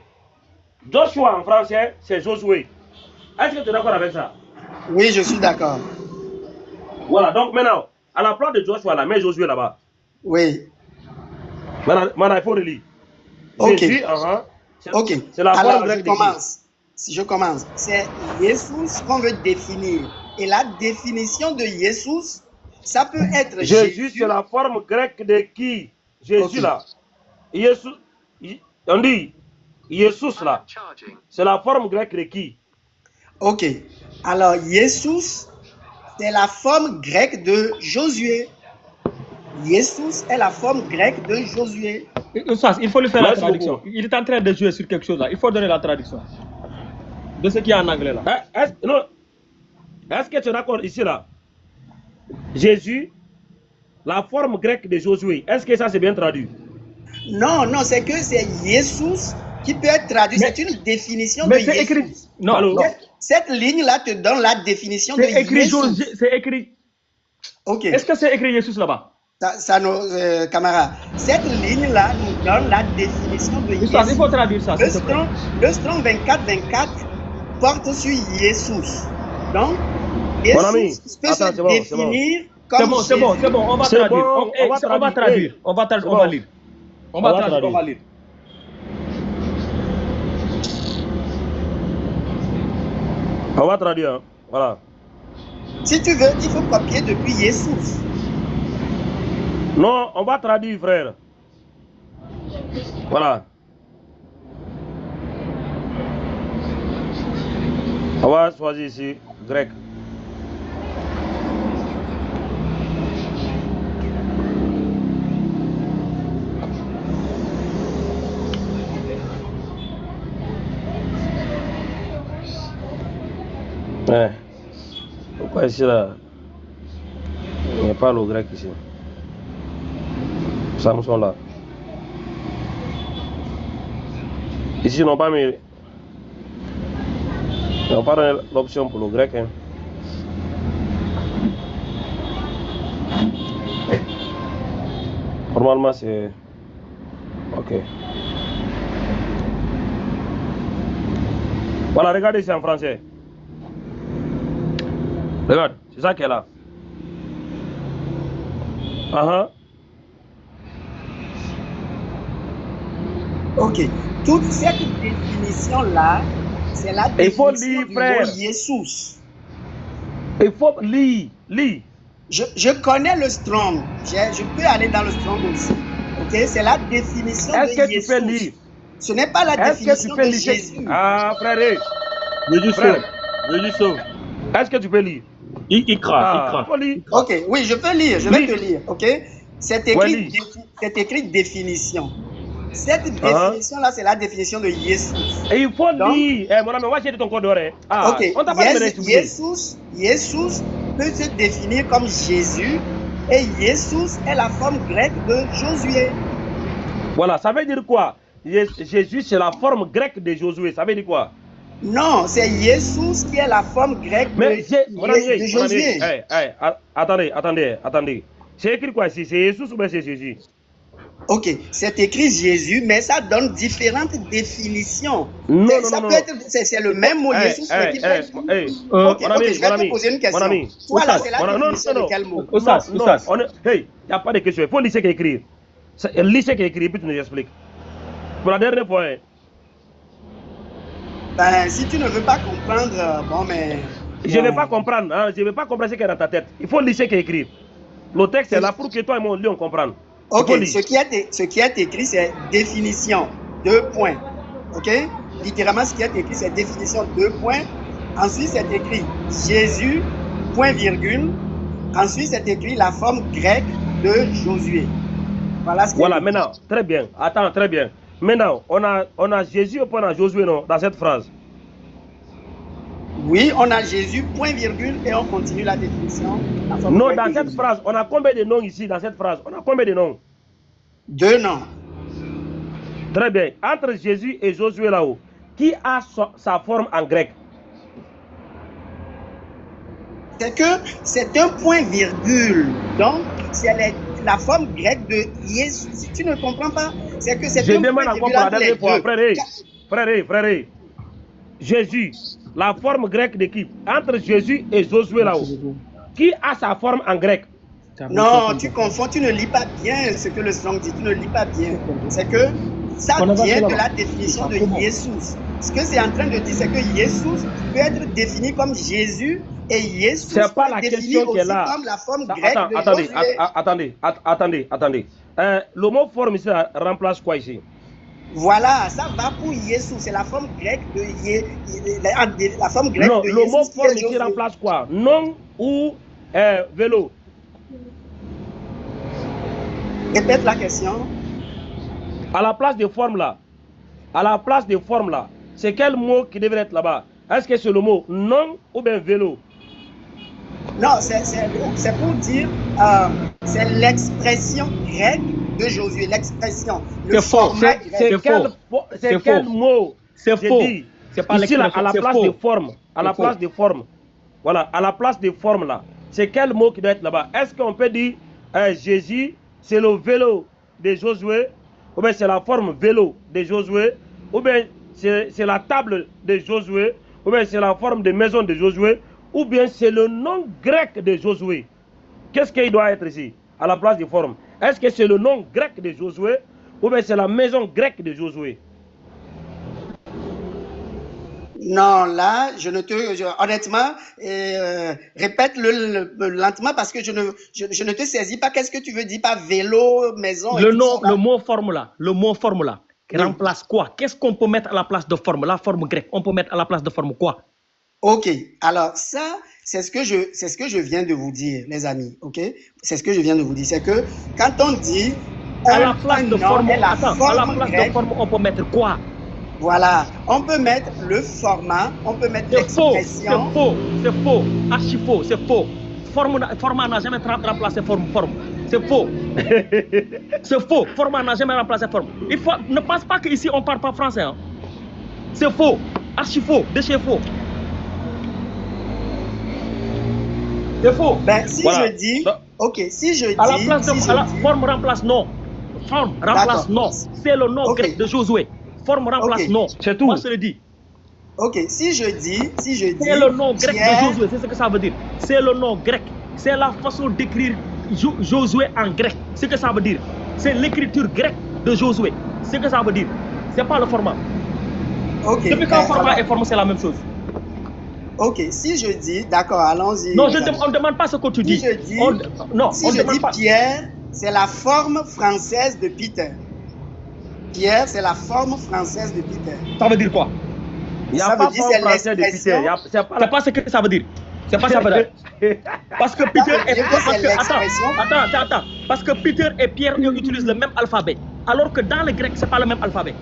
Joshua en français, c'est Josué. Est-ce que tu es d'accord avec ça? Oui, je suis d'accord. Voilà, donc maintenant, à la place de Joshua là, mets Josué là-bas. Oui. Maintenant, il faut relire. Ok. Jésus, ok. C'est la forme grecque. Je commence. C'est Jésus qu'on veut définir. Et la définition de Jésus, ça peut être Jésus, c'est la forme grecque de qui? Jésus là. Jésus, on dit Jésus là. C'est la forme grecque de qui? Ok. Alors, Jésus, c'est la forme grecque de Josué. Jésus est la forme grecque de Josué. Il faut lui faire la traduction. Il est en train de jouer sur quelque chose là. Il faut donner la traduction de ce qui est en anglais là. Est-ce que tu es d'accord ici là? Jésus, la forme grecque de Josué. Est-ce que ça c'est bien traduit? Non, c'est que c'est Jésus qui peut être traduit. C'est une définition de Jésus. Écrit. Non. Cette ligne-là te donne la définition de Jésus. C'est écrit. Ok. Est-ce que c'est écrit Jésus là-bas? Ça nos camarades. Cette ligne-là nous donne la définition de Jésus. Il faut traduire ça. Le Strong 24 porte sur Jésus. Donc, Jésus peut se définir comme Jésus. C'est bon. On va traduire. On va traduire. On va lire. On va lire. On va traduire. Voilà. Si tu veux, il faut copier depuis Jésus. Non, on va traduire, frère. Voilà. On va choisir ici, grec. Pourquoi ici là? Il n'y a pas le grec ici. Samson là. Ici, ils n'ont pas mis. Ils n'ont pas donné l'option pour le grec. Hein. Normalement, c'est... Ok. Voilà, regardez, c'est en français. Regarde, c'est ça qui est là. Ok. Toute cette définition-là, c'est la définition du mot Jésus. Il faut lire. Je connais le Strong. Je peux aller dans le Strong aussi. Ok, c'est la définition de Jésus. Est-ce que tu peux lire? Ce n'est pas la définition de Jésus. Ah, frère. Est-ce que tu peux lire? Ikra. Ok, oui, je peux lire. Je vais te lire. Ok, c'est écrit définition. Cette définition-là, c'est la définition de Jésus. Et il faut lire. Mon ami, moi j'ai dit ton code d'oreille. Ok, Jésus peut se définir comme Jésus et Jésus est la forme grecque de Josué. Voilà, ça veut dire quoi? Jésus, c'est la forme grecque de Josué. Ça veut dire quoi? Non, c'est Jésus qui est la forme grecque de Josué. Attendez. C'est écrit quoi ici? C'est Jésus ou bien c'est Jésus? Ok, c'est écrit Jésus, mais ça donne différentes définitions. Non. C'est le même mot Jésus, mais qui peut... Ok, je vais te poser une question. Toi là, c'est la définition de quel mot? Il n'y a pas de question. Il faut lire ce qui est écrit. Lis ce qui est écrit, puis tu nous expliques. Pour la dernière fois. Ben, si tu ne veux pas comprendre, bon, mais... Je ne vais pas comprendre. Hein? Je ne vais pas comprendre ce qui est dans ta tête. Il faut lire ce qui est écrit. Le texte est là pour que toi et moi, on comprenne. Ok, ce qui est écrit, c'est définition, 2 points. Ok? Littéralement, ce qui est écrit, c'est définition, 2 points. Ensuite, c'est écrit Jésus, point virgule. Ensuite, c'est écrit la forme grecque de Josué. Voilà, maintenant, très bien. Attends, très bien. Maintenant, on a Jésus au point de Josué, non, dans cette phrase. Oui, on a Jésus, point virgule, et on continue la définition. Non, dans cette phrase, on a combien de noms ici, dans cette phrase? On a combien de noms? 2 noms. Très bien. Entre Jésus et Josué là-haut, qui a sa forme en grec? C'est que c'est un point virgule. Donc, c'est la forme grecque de Jésus. Si tu ne comprends pas, c'est que c'est un point virgule entre les deux. Frère. Jésus, la forme grecque de qui? Entre Jésus et Josué là-haut, qui a sa forme en grec? Non, tu confonds, tu ne lis pas bien ce que le Strong dit, tu ne lis pas bien. C'est que ça vient de la définition de Jésus. Ce que c'est en train de dire, c'est que Jésus peut être défini comme Jésus et Jésus c'est pas la question qui est là. Comme la forme grecque de attendez. Le mot forme ici remplace quoi ici? Voilà, ça va pour Jésus, c'est la forme grecque de la forme grecque non, de le mot forme ici remplace quoi? Nom ou vélo? Répète la question. À la place de forme là, c'est quel mot qui devrait être là-bas? Est-ce que c'est le mot nom ou bien vélo? Non, c'est pour dire, c'est l'expression grecque de Josué, l'expression. C'est faux. C'est quel mot? C'est faux. C'est pas ici là, à la place de forme. Voilà, à la place de forme là, c'est quel mot qui doit être là-bas? Est-ce qu'on peut dire Jésus, c'est le vélo de Josué, ou bien c'est la forme vélo de Josué, ou bien c'est la table de Josué, ou bien c'est la forme de maison de Josué, ou bien c'est le nom grec de Josué? Qu'est-ce qu'il doit être ici, à la place de forme? Est-ce que c'est le nom grec de Josué, ou bien c'est la maison grecque de Josué? Non, là, honnêtement, répète-le lentement parce que je ne te saisis pas. Qu'est-ce que tu veux dire par vélo, maison? Le mot forme là, qui remplace quoi? Qu'est-ce qu'on peut mettre à la place de forme? La forme grecque, on peut mettre à la place de forme quoi? Ok, alors ça, c'est ce que je viens de vous dire, les amis. Ok, c'est ce que je viens de vous dire. C'est que quand on dit à la place de forme, on peut mettre quoi? Voilà, on peut mettre le format, on peut mettre l'expression. C'est faux, archi faux, c'est faux. Format n'a jamais remplacé forme. C'est faux. C'est faux, format n'a jamais remplacé forme. Ne pense pas qu'ici on ne parle pas français. Hein. C'est faux, archi faux, déchet faux. C'est faux. Ben, si voilà. Je dis, ok, si je dis... la forme remplace non. Forme remplace nom. C'est le nom grec de Josué. Forme remplace nom. C'est tout. Moi, je te le dis. Ok, si je dis... C'est le nom grec de Josué, c'est ce que ça veut dire. C'est le nom grec. C'est la façon d'écrire Josué en grec. C'est ce que ça veut dire. C'est l'écriture grecque de Josué. C'est ce que ça veut dire. C'est pas le format. Ok. Depuis quand format et forme, c'est la même chose. Ok, si je dis, d'accord, allons-y. Non, on ne demande pas ce que tu dis. Si je dis, pas. Pierre, c'est la forme française de Peter. Pierre, c'est la forme française de Peter. Ça veut dire quoi? Il n'y a pas de forme française de Peter. C'est pas ce que ça veut dire. C'est pas ça veut dire. Parce que Peter et attends. Parce que Peter et Pierre utilisent le même alphabet. Alors que dans le grec, c'est pas le même alphabet.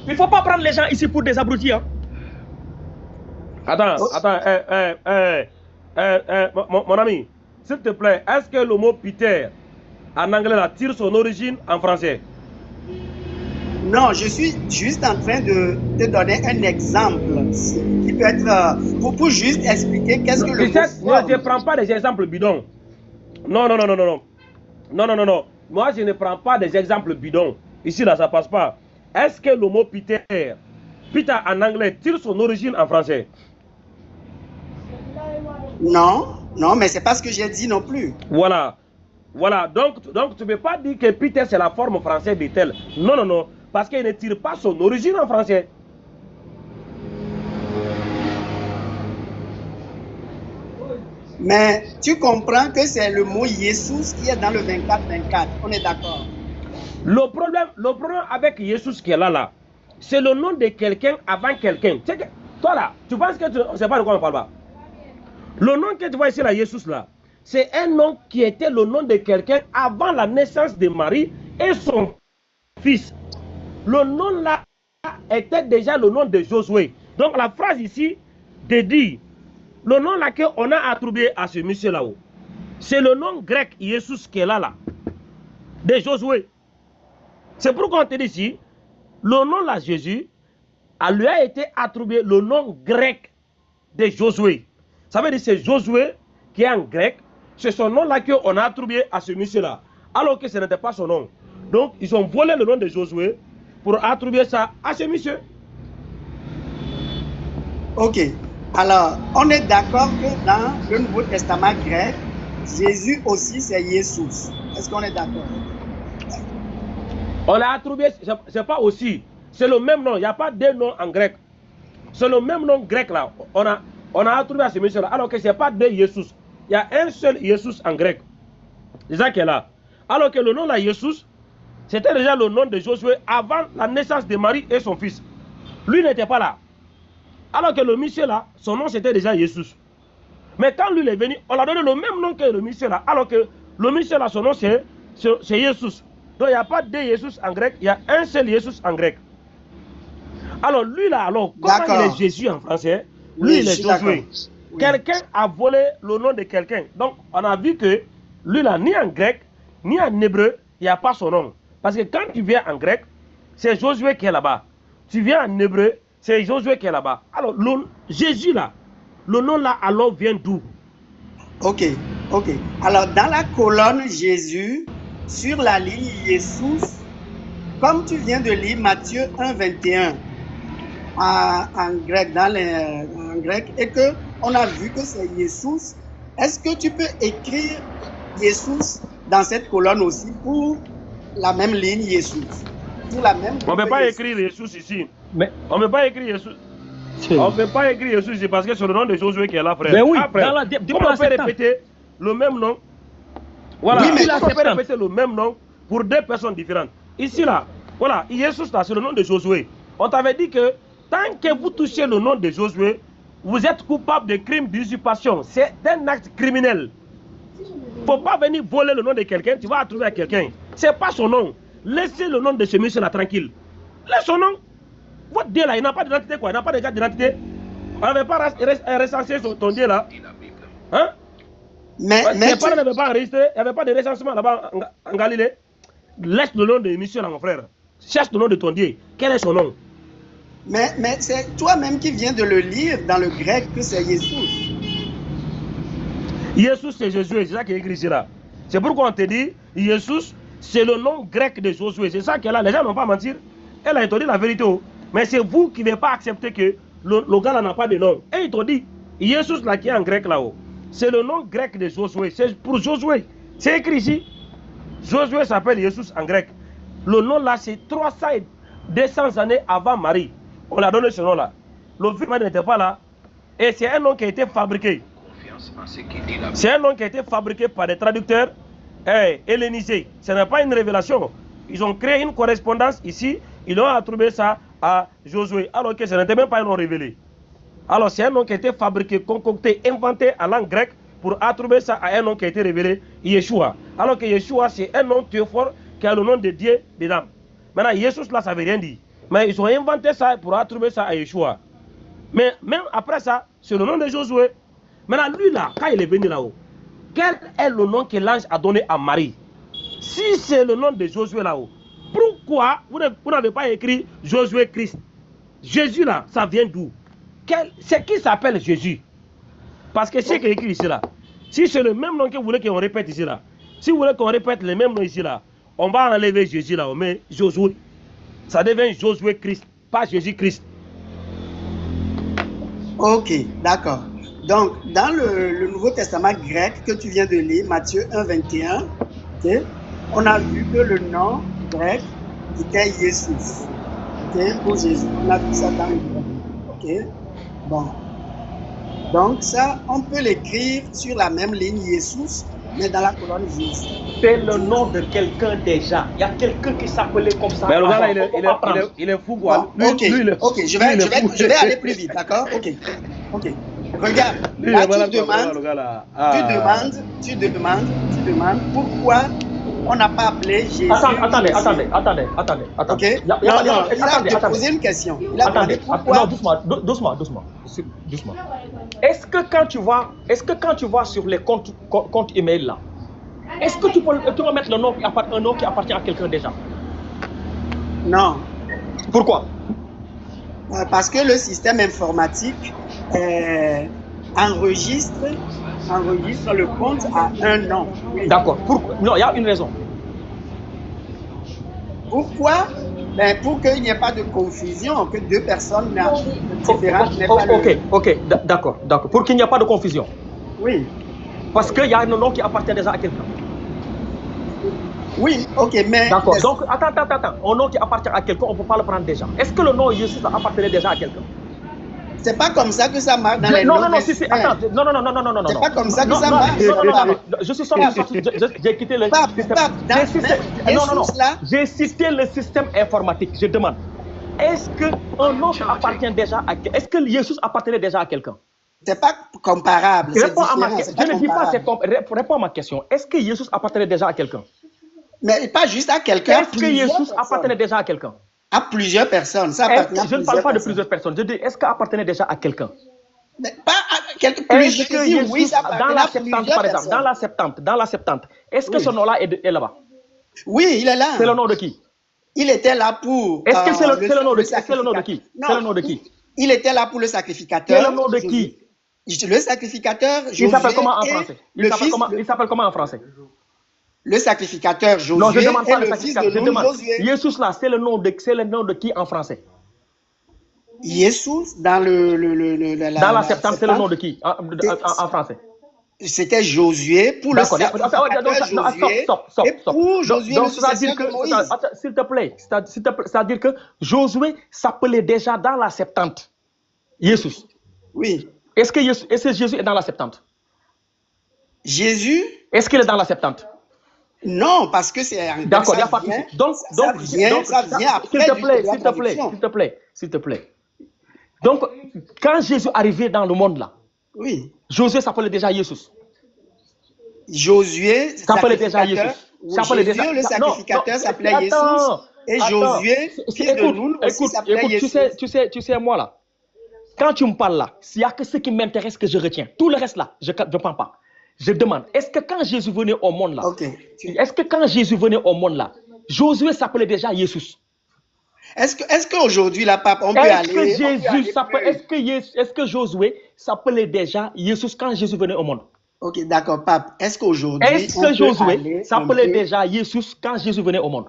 Il faut pas prendre les gens ici pour des abrutis. Hein. Attends, mon ami, s'il te plaît, est-ce que le mot Peter en anglais là tire son origine en français? Non, je suis juste en train de te donner un exemple qui peut être pour juste expliquer qu'est-ce que le mot. Ne prends pas des exemples bidons. Non. Moi, je ne prends pas des exemples bidons. Ici, là, ça passe pas. Est-ce que le mot Peter en anglais tire son origine en français? Non, mais c'est pas ce que j'ai dit non plus. Voilà. Donc tu ne peux pas dire que Peter c'est la forme française de tel. Non. Parce qu'il ne tire pas son origine en français. Mais tu comprends que c'est le mot Jésus qui est dans le 24-24. On est d'accord? Le problème avec Jésus qui est là, c'est le nom de quelqu'un avant quelqu'un. Toi là, tu penses que tu ne sais pas de quoi on parle pas? Le nom que tu vois ici là, Jésus là, c'est un nom qui était le nom de quelqu'un avant la naissance de Marie et son fils. Le nom là était déjà le nom de Josué. Donc la phrase ici de dire le nom là qu'on a attribué à ce monsieur là-haut, c'est le nom grec Jésus qui est là, de Josué. C'est pourquoi on te dit ici, le nom là Jésus, lui a été attribué le nom grec de Josué. Ça veut dire que c'est Josué qui est en grec, c'est son nom là qu'on a attribué à ce monsieur là, alors que ce n'était pas son nom. Donc ils ont volé le nom de Josué pour attribuer ça à ce monsieur. Ok. Alors, on est d'accord que dans le Nouveau Testament grec, Jésus aussi c'est Jésus. Est-ce qu'on est d'accord? On l'a attribué, c'est pas aussi, c'est le même nom, il n'y a pas deux noms en grec. C'est le même nom grec là, on a attribué à ce monsieur là, alors que ce n'est pas deux Jésus. Il y a un seul Jésus en grec. C'est ça qui est là. Alors que le nom là, Jésus, c'était déjà le nom de Josué avant la naissance de Marie et son fils. Lui n'était pas là. Alors que le monsieur là, son nom c'était déjà Jésus. Mais quand lui est venu, on a donné le même nom que le monsieur là. Alors que le monsieur là, son nom c'est Jésus. Donc il n'y a pas deux Jésus en grec, il y a un seul Jésus en grec. Alors lui là, alors comment il est Jésus en français? Lui il est Josué. Oui. Quelqu'un a volé le nom de quelqu'un. Donc on a vu que lui là, ni en grec, ni en hébreu, il n'y a pas son nom. Parce que quand tu viens en grec, c'est Josué qui est là-bas. Tu viens en hébreu, c'est Josué qui est là-bas. Alors, Jésus là, le nom là, alors vient d'où? Ok. Alors, dans la colonne Jésus, sur la ligne Jésus, comme tu viens de lire Matthieu 1,21 en grec, en grec, et que on a vu que c'est Jésus, est-ce que tu peux écrire Jésus dans cette colonne aussi pour la même ligne Jésus? On ne peut pas écrire Jésus ici. Mais on ne peut pas écrire Jésus. On ne peut pas écrire Jésus ici parce que c'est le nom de Josué qui est là, frère. Mais oui, après, comment on peut répéter le même nom? Voilà, oui, mais on peut répéter le même nom pour deux personnes différentes. Ici, là, voilà, Jésus, là, c'est le nom de Josué. On t'avait dit que tant que vous touchez le nom de Josué, vous êtes coupable de crime d'usurpation. C'est un acte criminel. Il ne faut pas venir voler le nom de quelqu'un, tu vas trouver à quelqu'un. Ce n'est pas son nom. Laissez le nom de ce monsieur là tranquille. Laissez son nom. Votre Dieu là, il n'a pas d'identité quoi, il n'a pas de carte d'identité. On n'avait pas recensé ton Dieu là. Hein? Mais tes parents n'avaient pas enregistré, il n'y avait pas de recensement là-bas en Galilée. Laisse le nom de monsieur là, mon frère. Cherche le nom de ton Dieu. Quel est son nom? Mais c'est toi-même qui viens de le lire dans le grec que c'est Jésus. Jésus c'est Jésus, c'est ça qui est écrit ici là. C'est pourquoi on te dit, Jésus c'est le nom grec de Josué. C'est ça qu'elle a. Les gens n'ont pas à mentir. Elle a établi la vérité. Mais c'est vous qui n'avez pas accepté que le gars là n'a pas de nom. Et ils t'ont dit, Jesus là qui est en grec là-haut, c'est le nom grec de Josué. C'est pour Josué. C'est écrit ici. Josué s'appelle Jesus en grec. Le nom là, c'est 300 et 200 années avant Marie. On l'a donné ce nom là. Le film n'était pas là. Et c'est un nom qui a été fabriqué. C'est un nom qui a été fabriqué par des traducteurs hellénisés. Ce n'est pas une révélation. Ils ont créé une correspondance ici. Ils ont attribué ça à Josué. Alors que ce n'était même pas un nom révélé. Alors c'est un nom qui a été fabriqué, concocté, inventé en langue grecque pour attribuer ça à un nom qui a été révélé, Yeshua. Alors que Yeshua, c'est un nom théophore qui a le nom de Dieu dedans. Maintenant, Jesus là, ça ne veut rien dire. Mais ils ont inventé ça pour attribuer ça à Yeshua. Mais même après ça, c'est le nom de Josué. Maintenant, lui là, quand il est venu là-haut, quel est le nom que l'ange a donné à Marie? Si c'est le nom de Josué là-haut, pourquoi vous n'avez pas écrit Josué Christ? Jésus là, ça vient d'où? C'est qui s'appelle Jésus? Parce que c'est écrit ici là. Si c'est le même nom que vous voulez qu'on répète ici là, si vous voulez qu'on répète le même nom ici là, on va enlever Jésus là, on met Josué. Ça devient Josué Christ, pas Jésus Christ. Ok, d'accord. Donc, dans le Nouveau Testament grec que tu viens de lire, Matthieu 1, 21, okay, on a vu que le nom grec était Jésus. Okay, pour Jésus. On a vu ça dans le grec. Ok, bon. Donc, ça, on peut l'écrire sur la même ligne Jésus, mais dans la colonne Jésus. C'est le nom de quelqu'un déjà. Il y a quelqu'un qui s'appelle comme ça. Mais le gars là, il est fou, quoi. Bon, ok, je vais aller plus vite, d'accord? Ok. Regarde, là, tu demandes pourquoi on n'a pas appelé Jésus. Attendez. Ok? Non, il a posé une question. Il a demandé pourquoi. Non, doucement. Est-ce que quand tu vas sur les comptes email là, est-ce que tu peux mettre un nom qui appartient à quelqu'un déjà? Non. Pourquoi? Parce que le système informatique enregistre le compte à un nom. Oui. D'accord. Pourquoi? Non, il y a une raison. Pourquoi? Pour qu'il n'y ait pas de confusion, que deux personnes différentes n'aient pas Ok, d'accord. Pour qu'il n'y ait pas de confusion. Oui. Parce qu'il y a un nom qui appartient déjà à quelqu'un. Oui, ok, mais... D'accord, donc attends. Un nom qui appartient à quelqu'un, on ne peut pas le prendre déjà. Est-ce que le nom Jésus appartenait déjà à quelqu'un? C'est pas comme ça que ça marche dans les noms. Non, si, attends, non. C'est pas comme ça que ça marche. Non. Je suis sorti, j'ai quitté le système. J'ai cité le système informatique. Je demande, est-ce qu'un nom appartient déjà à quelqu'un? Est-ce que Jésus appartenait déjà à quelqu'un? C'est pas comparable. Réponds à ma question. Je ne dis pas c'est comparable. Réponds à ma question. Est-ce que Jésus appartenait déjà à quelqu'un? Mais pas juste à quelqu'un. Est-ce que Jésus appartenait déjà à quelqu'un? À plusieurs personnes. Je ne parle pas de plusieurs personnes. Je dis, est-ce qu'il appartenait déjà à quelqu'un? Mais pas à plusieurs. Oui, ça dans la Septante, par exemple. Dans la Septante. Est-ce que ce nom-là est là-bas? Oui, il est là. C'est le nom de qui? Il était là pour... Est-ce que c'est le nom de qui? C'est le nom de qui? C'est le nom de qui? Il était là pour le sacrificateur. C'est le nom de qui? Le sacrificateur, Josué. Il s'appelle comment en français? Il s'appelle comment en français? Le sacrificateur Josué. Non, je ne demande pas le sacrificateur. Je demande. Jésus là, c'est le nom de qui en français? Jésus dans dans la Septante, c'est le nom de qui en français? C'était Josué pour le sacrificateur Josué. Et pour Josué le successeur de Moïse. S'il te plaît, c'est-à-dire que Josué s'appelait déjà dans la Septante Jésus. Oui. Est-ce que Jésus est dans la Septante? Jésus? Est-ce qu'il est dans la Septante? Non, parce que c'est... D'accord, il n'y a pas de souci. Donc, ça vient après. S'il te plaît. Donc, quand Jésus arrivait dans le monde là, oui. Josué s'appelait déjà Jésus. Josué s'appelait déjà Jésus. Le sacrificateur s'appelait Jésus. Et Josué, fils de Nun, aussi s'appelait Jésus. Tu sais, moi là, quand tu me parles là, s'il n'y a que ce qui m'intéresse que je retiens. Tout le reste là, je ne prends pas. Je demande, est-ce que quand Jésus venait au monde là, Josué s'appelait déjà Jésus? Est-ce qu'aujourd'hui, la pape, on peut aller... Est-ce que Josué s'appelait déjà Jésus quand Jésus venait au monde? Ok, d'accord, pape. Est-ce qu'aujourd'hui, Est-ce on que peut Josué aller s'appelait un peu- déjà Jesus quand Jésus venait au monde?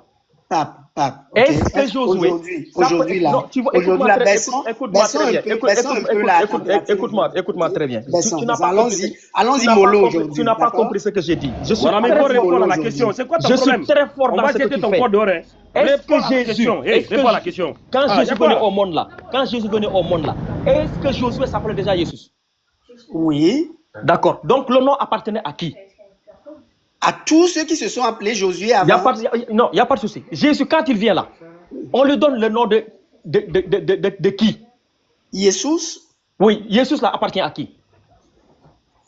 Pape, ok. Est-ce que Josué Aujourd'hui là, non, tu vois, aujourd'hui écoute-moi là, très, baissons, écoute-moi baissons très un bien. peu, baissons un peu la température. Écoute-moi très bien. Baissons, Tu n'as pas compris. allons-y mollo Tu aujourd'hui, n'as pas d'accord? compris ce que j'ai dit. Je suis Voilà, mais il très faut fort. répondre à la aujourd'hui. question. C'est quoi ton Je problème? suis très fort On dans va ce que jeter tu ton fais. corps dehors. Hein. Est-ce Réponds à que la Jésus, question. est-ce Réponds à la que question. quand Ah, Jésus y a quoi? venait au monde là, quand Jésus venait au monde là, est-ce que Josué s'appelait déjà Jesus? Oui. D'accord. Donc le nom appartenait à qui? À tous ceux qui se sont appelés Josué avant. Non, il n'y a pas de souci. Jésus, quand il vient là, on lui donne le nom de qui? Jésus. Oui, Jésus là appartient à qui?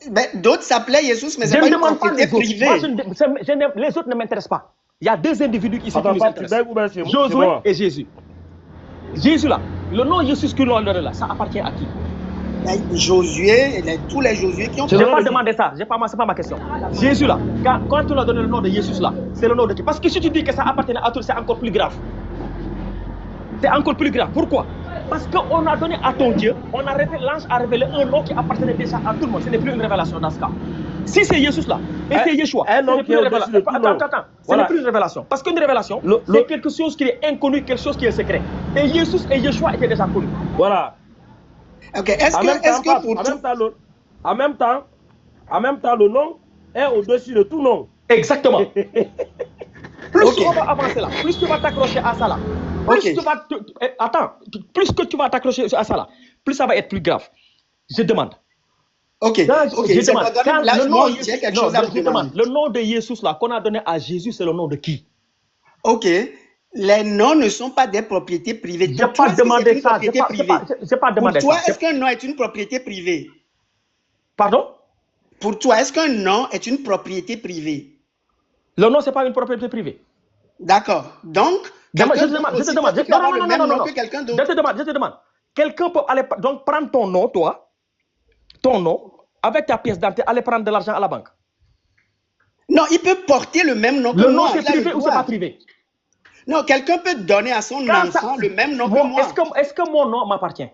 Ben, d'autres s'appelaient Jésus, mais Je c'est ne pas une demande pas propriété les autres. privée. Moi, les autres ne m'intéressent pas. Il y a deux individus ici qui nous intéressent. Josué et Jésus. Jésus là, le nom Jésus que l'on donne là, ça appartient à qui? Josué, tous les Josué qui ont... Je n'ai pas demandé ça, c'est pas ma question. Jésus là, quand on a donné le nom de Jésus là, c'est le nom de qui? Parce que si tu dis que ça appartenait à tous, c'est encore plus grave. C'est encore plus grave. Pourquoi? Parce qu'on a donné à ton Dieu, l'ange a révélé un nom qui appartenait déjà à tout le monde. Ce n'est plus une révélation dans ce cas. Si c'est Jésus là, et c'est Yeshua, ce n'est plus une révélation. Attends, ce n'est plus une révélation. Parce qu'une révélation, c'est quelque chose qui est inconnu, quelque chose qui est secret. Et Jésus et Yeshua étaient déjà connus. Voilà. Ok, est-ce que pour en même temps, le nom est au-dessus de tout nom. Exactement. Plus on va avancer là, plus tu vas t'accrocher à ça là, plus tu vas plus que tu vas t'accrocher à ça là, plus ça va être plus grave. Je demande. Le nom de Jésus là qu'on a donné à Jésus, c'est le nom de qui? Ok. Les noms ne sont pas des propriétés privées. Je n'ai pas demandé ça. Pour toi, est-ce qu'un nom est une propriété privée? Pardon? Pour toi, est-ce qu'un nom est une propriété privée? Le nom, ce n'est pas une propriété privée. D'accord. Donc, je te demande. Quelqu'un peut aller donc prendre ton nom, avec ta pièce d'identité, aller prendre de l'argent à la banque. Non, il peut porter le même nom que moi. Le nom, c'est privé ou c'est pas privé? Non, quelqu'un peut donner à son enfant le même nom que moi. Est-ce que mon nom m'appartient?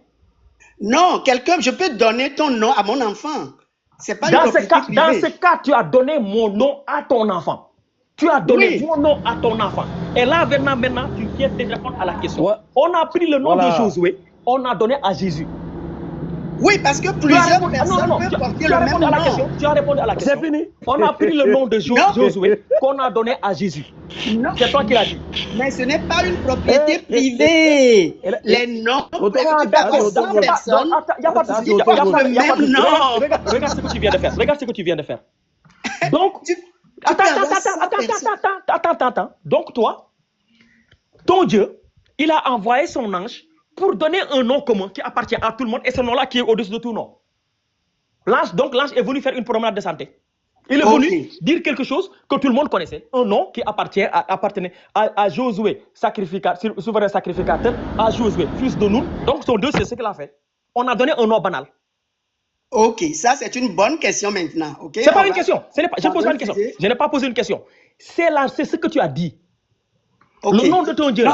Non, je peux donner ton nom à mon enfant. C'est pas une propriété privée. Dans ce cas, tu as donné mon nom à ton enfant. Tu as donné mon nom à ton enfant. Et là, maintenant, tu viens de répondre à la question. Ouais. On a pris le nom de Josué, on a donné à Jésus. Oui, parce que plusieurs personnes peuvent porter le même nom. Tu as répondu à la question. C'est fini. On a pris le nom de Josué qu'on a donné à Jésus. C'est toi qui l'as dit. Mais ce n'est pas une propriété privée. Les noms peuvent avoir 100 personnes. Il n'y a pas de souci. Regarde ce que tu viens de faire. Regarde ce que tu viens de faire. Donc, attends. Donc toi, ton Dieu, il a envoyé son ange pour donner un nom commun qui appartient à tout le monde et ce nom-là qui est au-dessus de tout nom. L'ange est venu faire une promenade de santé. Il est venu dire quelque chose que tout le monde connaissait. Un nom qui appartenait à Josué, souverain sacrificateur, à Josué, fils de Nun. Donc son Dieu, c'est ce qu'il a fait. On a donné un nom banal. Ok, ça c'est une bonne question maintenant. Okay, c'est pas une question. Je pose pas une question. Je n'ai pas posé une question. C'est ce que tu as dit. Le nom de ton Dieu.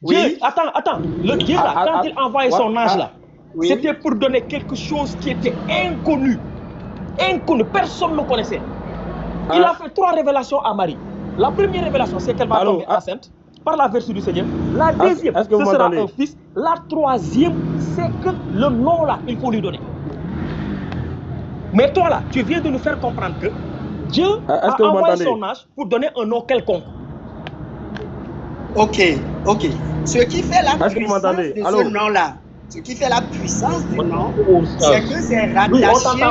Dieu, attends. Le Dieu là, quand il envoyait son ange là, c'était pour donner quelque chose qui était inconnu. Inconnu. Personne ne connaissait. Il a fait 3 révélations à Marie. La première révélation, c'est qu'elle va tomber enceinte par la vertu du Seigneur. La deuxième, ce sera un fils. La troisième, c'est que le nom là, il faut lui donner. Mais toi là, tu viens de nous faire comprendre que Dieu a envoyé son ange pour donner un nom quelconque. Ok. Ce qui fait la puissance de ce nom-là, ce qui fait la puissance du nom, c'est que c'est rattaché.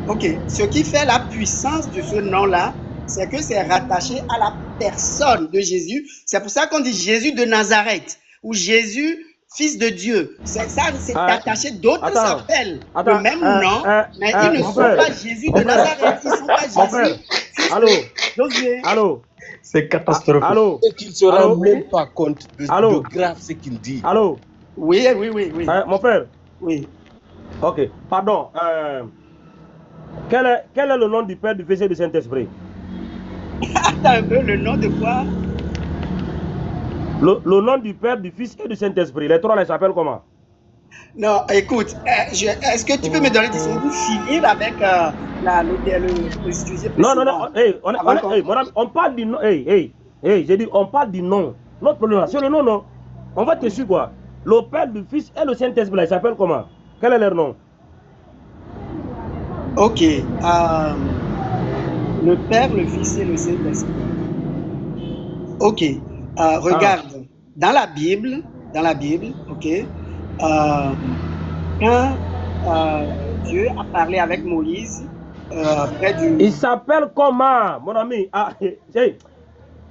Ok. Ce qui fait la puissance de ce nom-là, c'est que c'est rattaché à la personne de Jésus. C'est pour ça qu'on dit Jésus de Nazareth ou Jésus, fils de Dieu. C'est ça, c'est attaché. D'autres s'appellent le même nom, mais ils ne sont pas Jésus de Nazareth. Ils ne sont pas Jésus. Josué. Allô. C'est catastrophique. Allô. Et qu'il ne se rend même pas compte de grave ce qu'il dit. Allô. Oui. Mon frère. Oui. Ok. Pardon. Quel est le nom du Père, du Fils et du Saint-Esprit? Attends un peu, le nom de quoi? Le nom du Père, du Fils et du Saint-Esprit. Les 3, les s'appellent comment? Non, écoute, est-ce que tu peux me donner des secondes pour finir avec le sujet Non, précédent. On parle du nom. J'ai dit, on parle du nom. Notre problème là, c'est le nom, non. On va te suivre quoi. Le Père, le Fils et le Saint-Esprit, ils s'appellent comment? Quel est leur nom? Ok. Le Père, le Fils et le Saint-Esprit. Ok. Regarde, dans la Bible, ok, quand Dieu a parlé avec Moïse, près du... Il s'appelle comment, mon ami?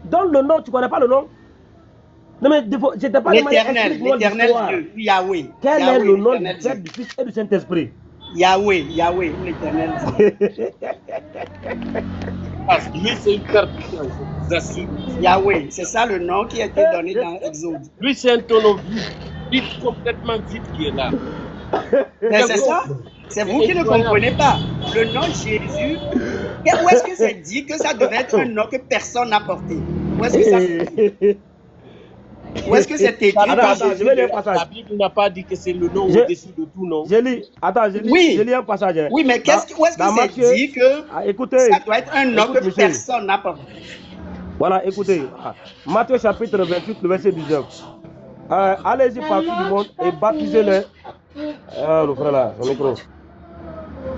Donne le nom, tu connais pas le nom? Non, mais je t'ai pas demandé. L'éternel Dieu, Yahweh. Quel Yahweh, est le nom du l'éternel Père, Dieu. du Fils et du Saint-Esprit? Yahweh, l'éternel Dieu. Parce que lui, c'est une perfection, je vous assure. Yahweh, c'est ça le nom qui a été donné dans Exode. Lui, c'est un tonneau vide, complètement vide qui est là. Mais c'est ça. C'est vous qui ne comprenez pas. Le nom Jésus, où est-ce que c'est dit que ça devait être un nom que personne n'a porté? Où est-ce que ça Où est-ce que c'est écrit? Je vais lire un passage. La Bible n'a pas dit que c'est le nom au-dessus de tout nom. Je lis un passage. Oui, mais où est-ce que c'est dit que écoutez, ça doit être un nom que personne n'a porté? Voilà, écoutez. Matthieu chapitre 28, le verset 19. Allez-y partout du monde et baptisez-les. Le frère là, son micro.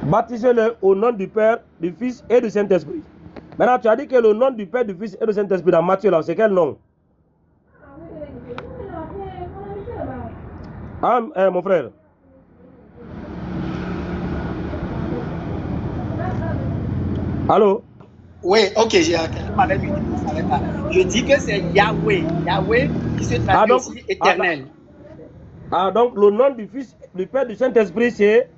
Baptisez-les au nom du Père, du Fils et du Saint-Esprit. Maintenant, tu as dit que le nom du Père, du Fils et du Saint-Esprit dans Matthieu là, c'est quel nom? Mon frère. Allô? Oui, ok, je dis que c'est Yahweh. Yahweh qui se traduit aussi éternel. Donc le nom du Fils, du Père, du Saint-Esprit, c'est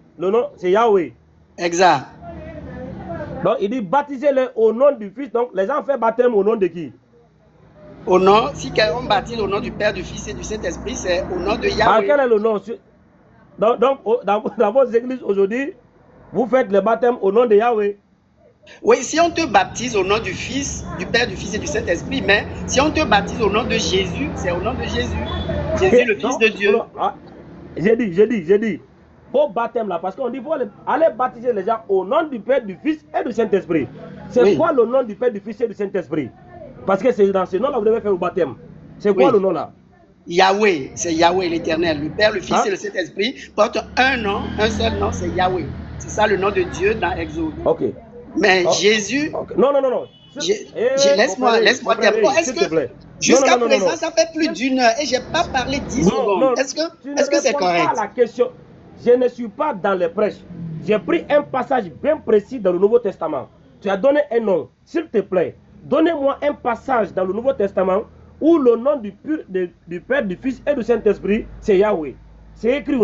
Yahweh. Exact. Donc il dit baptisez-les au nom du Fils. Donc les gens font baptême au nom de qui? Au nom, si quelqu'un baptise au nom du Père, du Fils et du Saint-Esprit, c'est au nom de Yahweh. Quel est le nom? Donc dans vos églises aujourd'hui, vous faites le baptême au nom de Yahweh. Oui, si on te baptise au nom du Fils, du Père, du Fils et du Saint-Esprit, mais si on te baptise au nom de Jésus, c'est au nom de Jésus. Jésus, le Fils de Dieu. J'ai dit. Vos baptêmes là, parce qu'on dit faut aller baptiser les gens au nom du Père, du Fils et du Saint-Esprit. C'est quoi le nom du Père, du Fils et du Saint-Esprit? Parce que c'est dans ce nom là que vous devez faire le baptême. C'est quoi le nom là? Yahweh, c'est Yahweh l'éternel. Le Père, le Fils et le Saint-Esprit portent un nom, un seul nom, c'est Yahweh. C'est ça le nom de Dieu dans Exode. Ok. Mais Jésus. Non. Laisse-moi terminer. Est-ce que jusqu'à présent, ça fait plus d'une heure et je n'ai pas parlé 10 secondes? Est-ce que c'est correct? Pas la question. Je ne suis pas dans les prêches. J'ai pris un passage bien précis dans le Nouveau Testament. Tu as donné un nom. S'il te plaît, donnez-moi un passage dans le Nouveau Testament où le nom du Père, du Fils et du Saint-Esprit, c'est Yahweh. C'est écrit.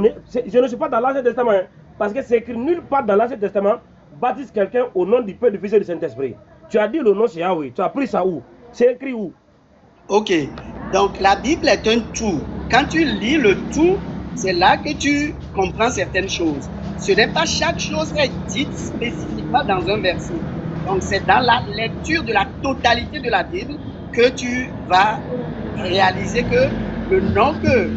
Je ne suis pas dans l'Ancien Testament, parce que c'est écrit nulle part dans l'Ancien Testament. Baptise quelqu'un au nom du Père, du Fils et du Saint-Esprit. Tu as dit le nom c'est Yahweh. Tu as pris ça où? C'est écrit où? Ok. Donc la Bible est un tout. Quand tu lis le tout, c'est là que tu comprends certaines choses. Ce n'est pas chaque chose qui est dite spécifiquement dans un verset. Donc c'est dans la lecture de la totalité de la Bible que tu vas réaliser que le nom que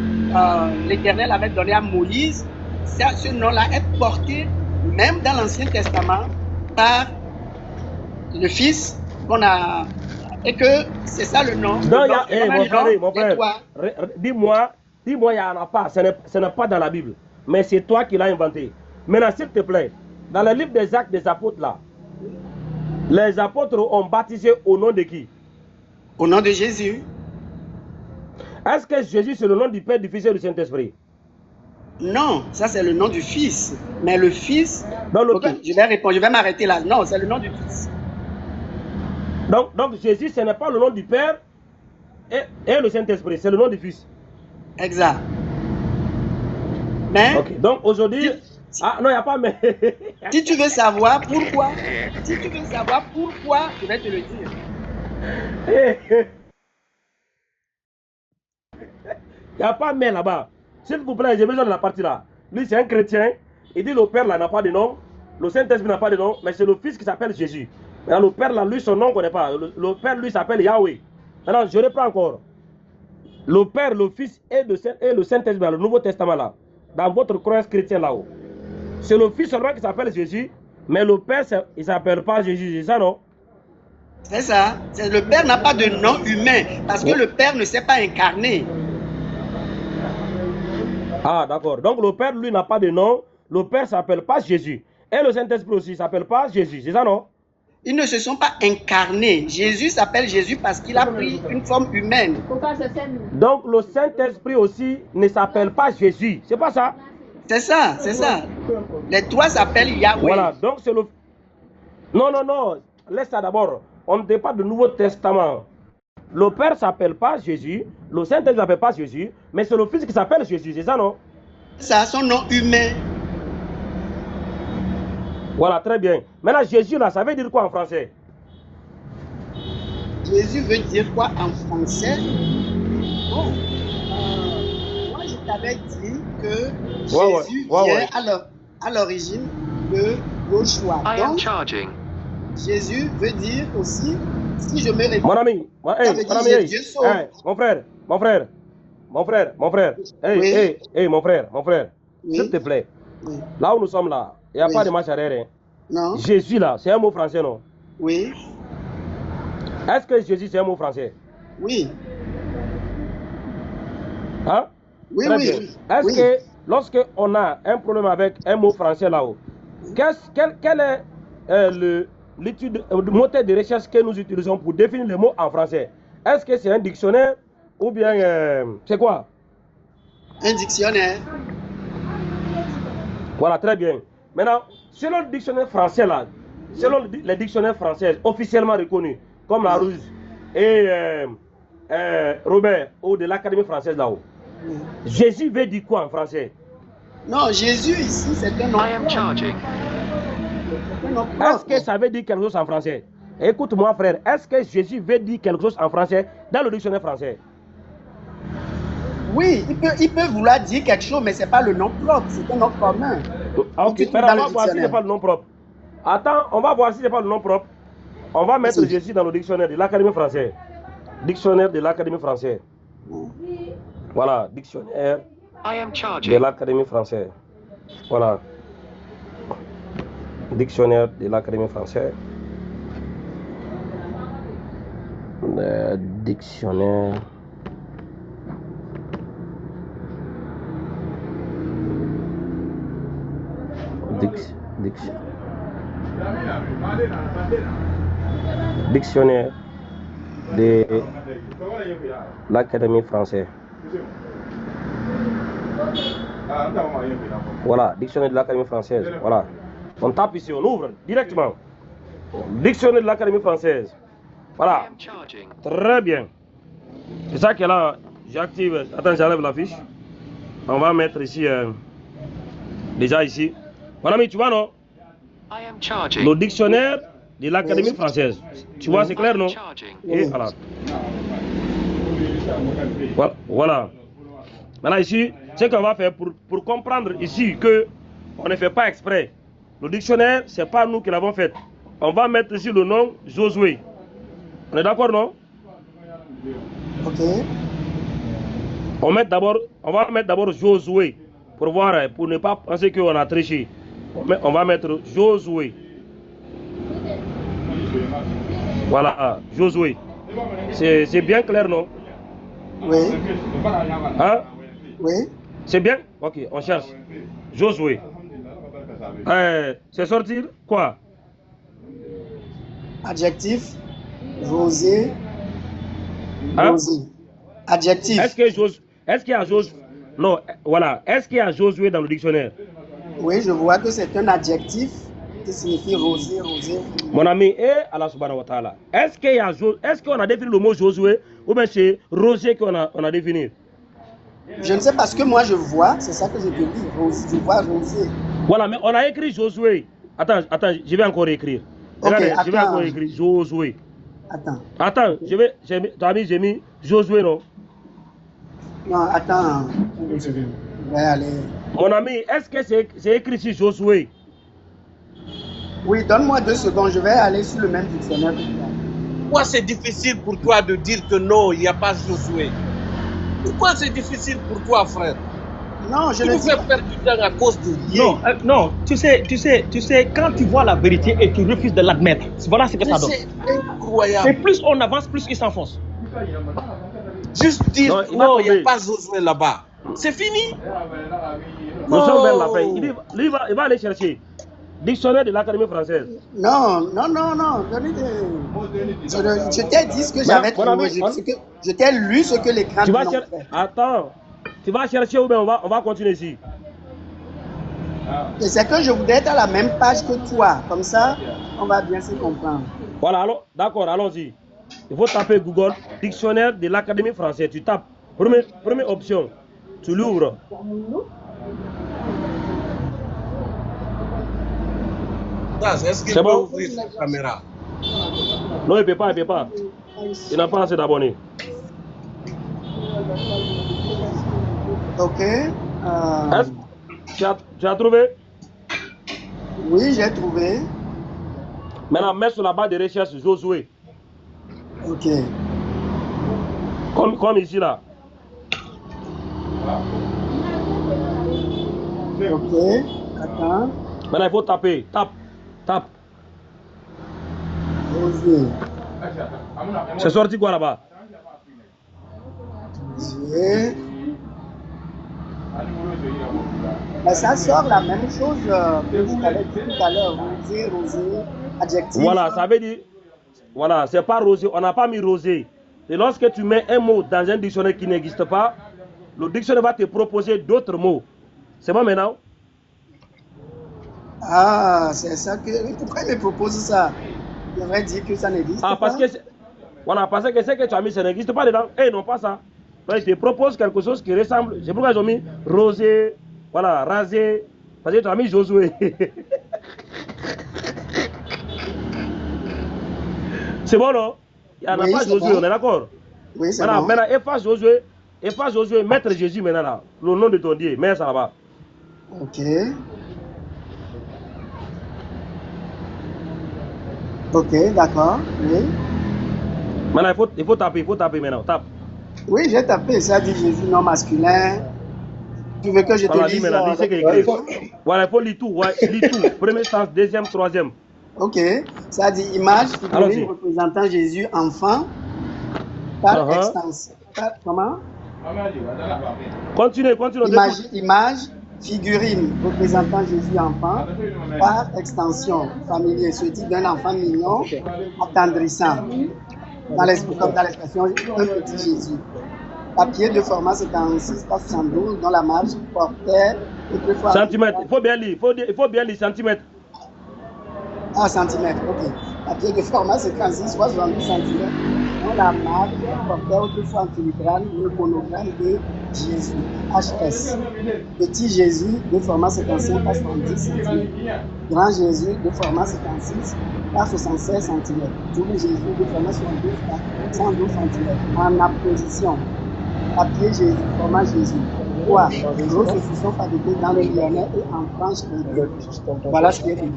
l'Éternel avait donné à Moïse, ce nom-là est porté même dans l'Ancien Testament par le Fils qu'on a, et que c'est ça le nom. Non, mon frère, dis-moi, il n'y en a pas, ce n'est pas dans la Bible, mais c'est toi qui l'as inventé. Maintenant, s'il te plaît, dans le livre des Actes des Apôtres, là, les apôtres ont baptisé au nom de qui? Au nom de Jésus. Est-ce que Jésus, c'est le nom du Père, du Fils et du Saint-Esprit? Non, ça c'est le nom du Fils. Mais le Fils, okay, je vais répondre, je vais m'arrêter là. Non, c'est le nom du Fils. Donc Jésus, ce n'est pas le nom du Père et le Saint-Esprit, c'est le nom du Fils. Exact. Mais, donc aujourd'hui, non, il n'y a pas mais. Si tu veux savoir pourquoi, je vais te le dire. Il n'y a pas mais là-bas. S'il vous plaît, j'ai besoin de la partie là. Lui, c'est un chrétien. Il dit le Père là n'a pas de nom. Le Saint-Esprit n'a pas de nom. Mais c'est le Fils qui s'appelle Jésus. Maintenant, le Père là, lui, son nom, on ne connaît pas. Le Père, lui, s'appelle Yahweh. Maintenant, je reprends encore. Le Père, le Fils et le Saint-Esprit, le Nouveau Testament là. Dans votre croyance chrétienne là-haut. C'est le Fils seulement qui s'appelle Jésus. Mais le Père, il ne s'appelle pas Jésus, c'est ça, non? C'est ça. Le Père n'a pas de nom humain parce que le Père ne s'est pas incarné. Ah, d'accord. Donc le Père, lui, n'a pas de nom. Le Père ne s'appelle pas Jésus. Et le Saint-Esprit aussi ne s'appelle pas Jésus, c'est ça, non? Ils ne se sont pas incarnés. Jésus s'appelle Jésus parce qu'il a pris une forme humaine. Donc le Saint-Esprit aussi ne s'appelle pas Jésus, c'est pas ça? C'est ça, c'est ça. Les trois s'appellent Yahweh. Voilà, donc c'est le... Non, non, non, laisse ça d'abord. On ne parle pas du Nouveau Testament. Le Père ne s'appelle pas Jésus, le Saint-Esprit ne s'appelle pas Jésus, mais c'est le Fils qui s'appelle Jésus, c'est ça, non? Ça a son nom humain. Voilà, très bien. Maintenant, Jésus, là, ça veut dire quoi en français? Jésus veut dire quoi en français? Bon, moi, je t'avais dit que Jésus vient à l'origine de Joshua. Donc, Jésus veut dire aussi, si je me réfère... Mon ami, mon frère, mon frère, oui. S'il te plaît, Oui. là où nous sommes là, il n'y a pas de marche arrière. Hein. Non. Jésus là, c'est un mot français, non? Oui. Est-ce que Jésus c'est un mot français? Oui. Hein? Oui, très oui. Bien. Est-ce que lorsque on a un problème avec un mot français là-haut, quel est le moteur de recherche que nous utilisons pour définir le mot en français? Est-ce que c'est un dictionnaire ou bien c'est quoi? Un dictionnaire. Voilà, très bien. Maintenant, selon le dictionnaire français là, selon les dictionnaires français officiellement reconnus, comme la Ruse et Robert ou de l'Académie française là-haut, Jésus veut dire quoi en français? Non, Jésus ici, c'est un nom. Est-ce que ça veut dire quelque chose en français? Écoute-moi, frère, est-ce que Jésus veut dire quelque chose en français dans le dictionnaire français? Oui, il peut vouloir dire quelque chose, mais ce n'est pas le nom propre, c'est un nom commun. Ok, mais on va voir si ce n'est pas le nom propre. Attends, on va voir si ce n'est pas le nom propre. On va mettre Jésus dans le dictionnaire de l'Académie française. Dictionnaire de l'Académie française. Voilà, dictionnaire de l'Académie française. Voilà. Dictionnaire de l'Académie française. Dictionnaire. Dictionnaire de l'Académie française. Voilà, dictionnaire de l'Académie française. Voilà. On tape ici, on ouvre directement. Dictionnaire de l'Académie française. Voilà. Très bien. C'est ça que là, j'active. Attends, j'enlève la fiche. On va mettre ici, déjà ici. Mon ami, tu vois, non? Le dictionnaire de l'Académie française. Tu vois, c'est clair, non? Et voilà. Voilà. Maintenant, ici, ce qu'on va faire pour comprendre ici que on ne fait pas exprès. Le dictionnaire, c'est pas nous qui l'avons fait. On va mettre ici le nom Josué. On est d'accord, non? Ok. On va mettre d'abord Josué pour voir, pour ne pas penser qu'on a triché. On va mettre Josué. Voilà, Josué. C'est bien clair, non? Oui. Hein? Oui. C'est bien? Ok, on cherche. Josué. C'est sortir quoi? Adjectif. José. Hein? José. Adjectif. Est-ce qu'il y a Josué? Non, voilà. Est-ce qu'il y a Josué dans le dictionnaire? Oui, je vois que c'est un adjectif qui signifie rosé, rosé. Mon ami, Allah subhanahu wa ta'ala. Est-ce qu'on a défini le mot Josué ou bien c'est rosé qu'on a défini? Je ne sais pas ce que moi je vois, c'est ça que je te dis. Je vois rosé. Voilà, mais on a écrit Josué. Attends, je vais encore écrire. Regardez, je vais encore écrire Josué. Attends, j'ai mis Josué, non? Non, attends. Je vais aller. Mon ami, est-ce que c'est écrit ici Josué? Oui, donne-moi 2 secondes, je vais aller sur le même dictionnaire. Pourquoi c'est difficile pour toi de dire que non, il n'y a pas Josué? Pourquoi c'est difficile pour toi, frère? Non, je Tu ne nous dis fais pas. perdre du temps à cause de Non, non, tu sais, quand tu vois la vérité et tu refuses de l'admettre, voilà ce que ça donne. C'est Et incroyable. plus on avance, plus il s'enfonce. Juste dire Non, il va non, il n'y a tomber. pas Josué là-bas. C'est fini. Nous sommes vers la fin. Oh. Il va aller chercher dictionnaire de l'Académie française. Non. Donnez je t'ai dit ce que j'avais mon ami, trouvé. Je t'ai lu ce que l'écran tu vas nous chercher. fait. Attends. Tu vas chercher ou bien on va continuer ici. Et c'est que je voudrais être à la même page que toi. Comme ça, on va bien se comprendre. Voilà, alors, d'accord, allons-y. Il faut taper Google, dictionnaire de l'Académie française. Tu tapes, première option, tu l'ouvres. Est-ce qu'il C'est peut bon? ouvrir sa caméra? Non, il ne peut pas, il ne peut pas. Il n'a pas assez d'abonnés. Ok. Tu as trouvé? Oui, j'ai trouvé. Maintenant, mets sur la barre de recherche Josué. Ok. Comme ici, là. Ok. Attends. Maintenant, il faut taper. Tape. Josué. C'est sorti quoi là-bas? Josué. Mais ça sort la même chose que je t'avais dit tout à l'heure. Rosé, adjectif. Voilà, ça veut dire. Voilà, c'est pas rosé. On n'a pas mis rosé. Et lorsque tu mets un mot dans un dictionnaire qui n'existe pas, le dictionnaire va te proposer d'autres mots. C'est bon maintenant? Ah, c'est ça que. Pourquoi il me propose ça? Il devrait dire que ça n'existe pas. Parce que voilà, parce que ce que tu as mis, ça n'existe pas dedans. Eh, non, pas ça. Donc, il te propose quelque chose qui ressemble. C'est pourquoi ils ont mis rosé, voilà, rasé. Parce que tu as mis Josué. C'est bon, non? Il n'y en a Oui, pas c'est Josué, bon. on est d'accord? Oui, c'est Maintenant, bon. efface Josué, mettre Jésus maintenant là. Le nom de ton Dieu, mets ça là-bas. Ok. Ok, d'accord. Oui. Maintenant, il faut taper maintenant. Tape. Oui, j'ai tapé. Ça dit Jésus non masculin. Tu veux que je te Voilà, lise lis maintenant, lis ce qu'il y a écrit. Voilà, il faut lire tout. Ouais, lis tout. Premier sens, deuxième, troisième. Ok. Ça dit image figurine représentant Jésus enfant par extension. Comment? Continue. Image figurine représentant Jésus enfant par extension familier. Ce type d'un enfant mignon, attendrissant. Comme dans l'expression un petit Jésus. Papier de format 56 par 72 dont la marge portait autrefois. Centimètre, il faut bien lire centimètre. Ah, centimètre, ok. Papier de format 56 soit 70 cm dont la marge portait autrefois en filigrane le monogramme de Jésus, HS. Petit Jésus de format 55 par 70 cm. Grand Jésus de format 56 par 76 cm. Double Jésus de format 72 par 112 cm. En apposition. Papier Jésus, format Jésus. Quoi? Gros saucisson fabriqué dans le Lyonnais et en France. Voilà ce qui est écrit.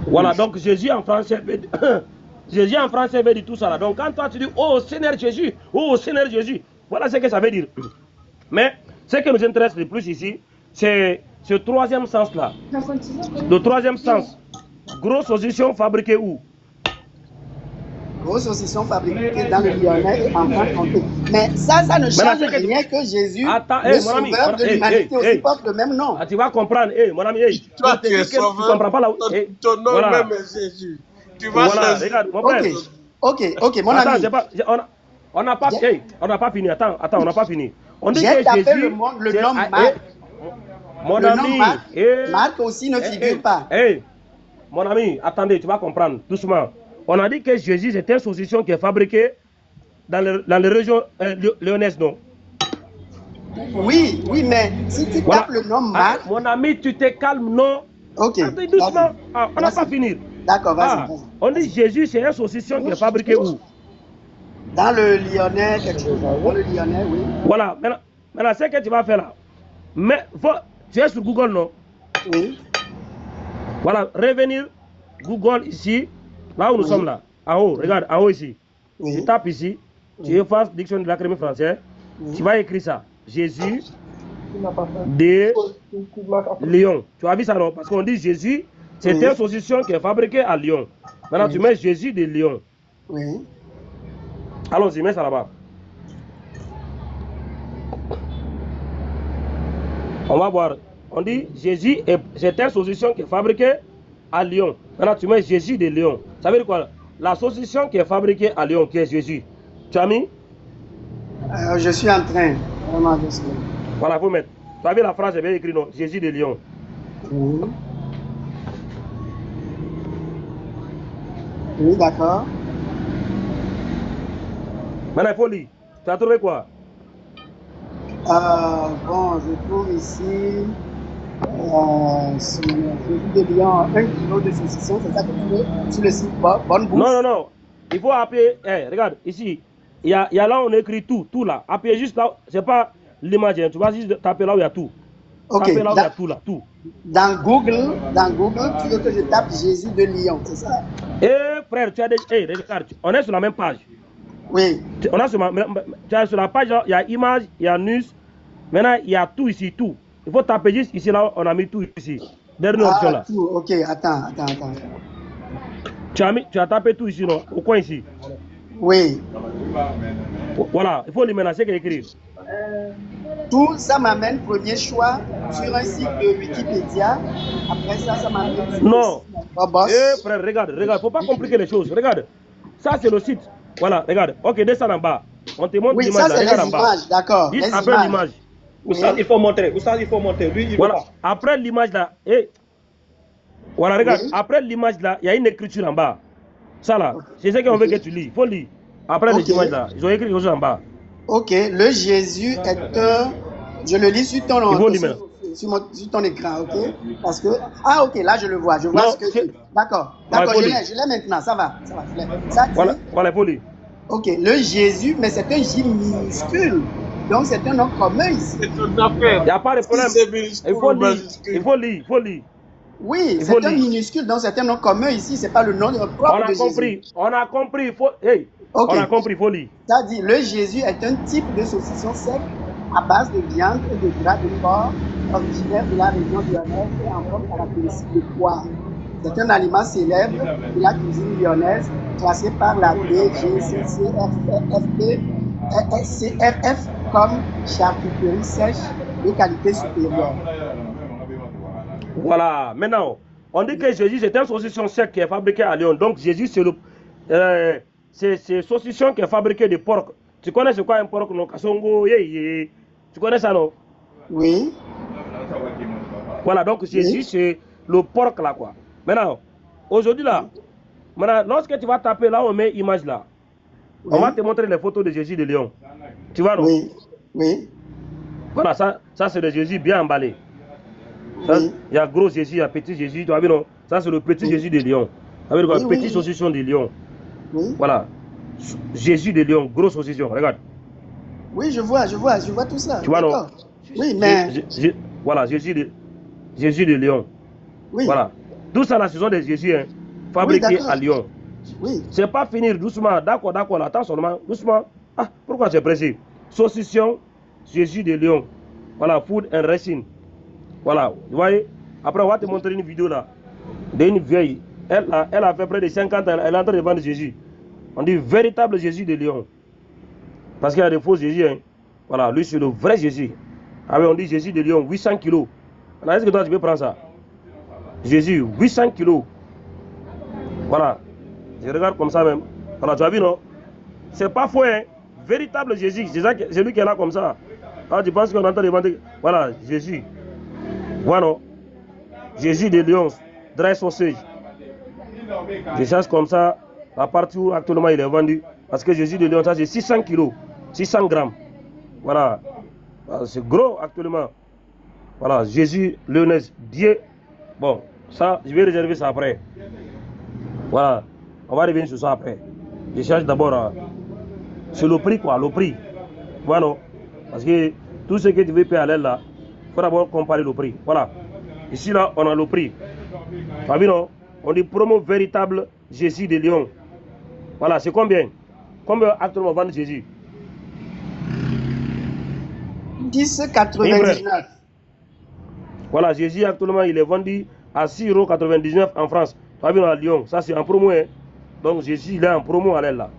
Voilà, donc Jésus en français veut dire tout ça là. Donc quand toi tu dis oh Seigneur Jésus, voilà ce que ça veut dire. Mais ce qui nous intéresse le plus ici, c'est ce troisième sens là. Le troisième sens. Gros saucisson fabriqué où? Gros saucisson fabriqué dans le Lyonnais et en France. Mais ça ne change rien que Jésus, le sauveur de l'humanité, aussi porte le même nom. Ah, tu vas comprendre, mon ami. Toi, tu es sauveur. Tu comprends pas là. Ton nom même est Jésus. Tu vas changer. Regarde, mon frère. Ok, mon ami. On n'a pas fini. Attends, on n'a pas fini. On dit j'ai que tapé Jésus, le nom Marc. Mon le ami. Nom Marc aussi ne figure pas. Mon ami, attendez, tu vas comprendre doucement. On a dit que Jésus c'est un saucisson qui est fabriqué dans les régions lyonnaises, non? Oui, mais si tu tapes le nom Marc... mon ami, tu te calmes, non? Ok. Attends, doucement. On n'a pas fini. D'accord, vas-y. On dit Jésus c'est un saucisson qui est fabriqué où? Dans le Lyonnais, quelque chose. Dans le Lyonnais, oui. Voilà, maintenant ce que tu vas faire là. Mais tu es sur Google, non? Oui. Voilà, revenir Google ici. Là où nous sommes là, en haut, regarde, en haut ici. Tu tapes ici, tu effaces dictionnaire de l'Académie française, tu vas écrire ça. Jésus, de Lyon. Tu as vu ça, non? Parce qu'on dit Jésus, c'est un saucisson qui est fabriqué à Lyon. Maintenant, tu mets Jésus de Lyon. Oui. Allons-y, mets ça là-bas. On va voir. On dit Jésus, c'est un saucisson qui est fabriqué à Lyon. Maintenant, tu mets Jésus de Lyon. Ça veut dire quoi? La saucisson qui est fabriquée à Lyon, qui est Jésus. Tu as mis? Je suis en train. Vraiment désolé. Voilà, faut mettre. Tu as vu la phrase, j'ai bien écrit, non? Jésus de Lyon. Oui. Oui, d'accord. Maintenant, il faut lire. Tu as trouvé quoi? Bon, je trouve ici Jésus de Lyon, 1 kilo de saucisson, c'est ça que tu veux sur le site Bonne Bouffe? Non, non, non. Il faut appuyer. Regarde, ici. Il y a là où on écrit tout là. Appuyez juste là. C'est pas l'image. Tu vas juste taper là où il y a tout. Ok. Taper là où il y a tout là. Tout. Dans Google, tu veux que je tape Jésus de Lyon, c'est ça? Frère, tu as des. Regarde, on est sur la même page. Oui. On est sur la page, il y a image, il y a news. Maintenant, il y a tout ici, tout. Il faut taper juste ici, là, on a mis tout ici. Dernière option là. Tout. Ok, attends. Tu as tapé tout ici, non? Au coin ici. Oui. Voilà, il faut lui menacer qu'il écrit. Tout ça m'amène premier choix sur un site de Wikipédia. Après ça m'amène sur non. Frère, regarde, faut pas compliquer les choses. Regarde, ça c'est le site. Voilà, regarde. Ok, descends en bas. On te montre l'image. Oui, ça c'est les images, d'accord. Après l'image. Oustaz, il faut monter. Oustaz, il faut monter. Lui, il voilà. Après l'image là, voilà, regarde. Oui. Après l'image là, il y a une écriture en bas. Ça là, c'est ce qu'on veut que tu lis. Il faut lire. Après les images là, ils ont écrit quelque chose en bas. Ok, le Jésus est un. Je le lis sur ton sur ton écran, ok? Parce que. Ah, ok, là je le vois. Je vois ce que tu. D'accord, je l'ai maintenant, ça va. Ça dit... Voilà, il faut lire. Ok, le Jésus, mais c'est un J minuscule. Donc c'est un nom commun ici. Il n'y a pas de problème. Il faut lire. Oui, c'est un minuscule, donc c'est un nom commun ici, c'est pas le nom propre de Jésus. On a compris, on a compris, il faut lire. Ça dit, le Jésus est un type de saucisson sec à base de viande et de gras de porc, originaire de la région lyonnaise et en forme caractéristique de poire. C'est un aliment célèbre de la cuisine lyonnaise, classé par la DGCCRF comme charcuterie sèche de qualité supérieure. Voilà, maintenant, on dit que Jésus c'est un saucisson sec qui est fabriqué à Lyon. Donc Jésus c'est saucisson qui est fabriqué de porc. Tu connais c'est quoi un porc, non? Kasongo, tu connais ça, non? Oui. Voilà, donc Jésus c'est le porc là, quoi. Maintenant, aujourd'hui là, lorsque tu vas taper là, on met image là. On va te montrer les photos de Jésus de Lyon. Tu vois, non? Oui. Voilà, ça c'est le Jésus bien emballé. Il y a gros Jésus, il y a petit Jésus, tu as vu, non? Ça c'est le petit Jésus de Lyon. Ça veut dire quoi? Petit saucisson de Lyon. Oui. Voilà. Jésus de Lyon, gros saucisson, regarde. Oui, je vois tout ça. Tu vois, non? Oui, mais. Voilà, Jésus de Lyon. Oui. Voilà. Tout ça là, ce sont des Jésus fabriqués à Lyon. Oui. C'est pas finir doucement, d'accord, là, attends seulement, doucement. Ah, pourquoi c'est pressé? Saucisson, Jésus de Lyon. Voilà, food and racine. Voilà, vous voyez. Après, on va te montrer une vidéo là d'une vieille. Elle a fait près de 50 ans, elle est en train de vendre Jésus. On dit véritable Jésus de Lyon. Parce qu'il y a des faux Jésus. Hein. Voilà, lui c'est le vrai Jésus. Ah oui, on dit Jésus de Lyon, 800 kilos. Est-ce que toi tu peux prendre ça? Jésus, 800 kilos. Voilà. Je regarde comme ça même. Voilà, tu as vu, non? C'est pas faux, hein? Véritable Jésus. C'est lui qui est là comme ça. Ah, tu penses qu'on est en train de vendre. Voilà, Jésus. Voilà. Jésus de Lyon, dry sausage. Je cherche comme ça la partie où actuellement il est vendu. Parce que Jésus de Lyon, ça c'est 600 kilos, 600 grammes. Voilà. C'est gros actuellement. Voilà, Jésus lyonnaise, Dieu. Bon, ça, je vais réserver ça après. Voilà. On va revenir sur ça après. Je cherche d'abord sur le prix, quoi, le prix. Voilà. Parce que tout ce que tu veux payer à l'aile là, il faut d'abord comparer le prix. Voilà. Ici là, on a le prix. Tu as vu, non? On dit promo véritable Jésus de Lyon. Voilà, c'est combien? Combien actuellement vend Jésus? 6,99. Voilà, Jésus actuellement, il est vendu à 6,99 € en France. Tu as vu à Lyon, ça c'est en promo. Hein? Donc Jésus, il est en promo à l'aile là.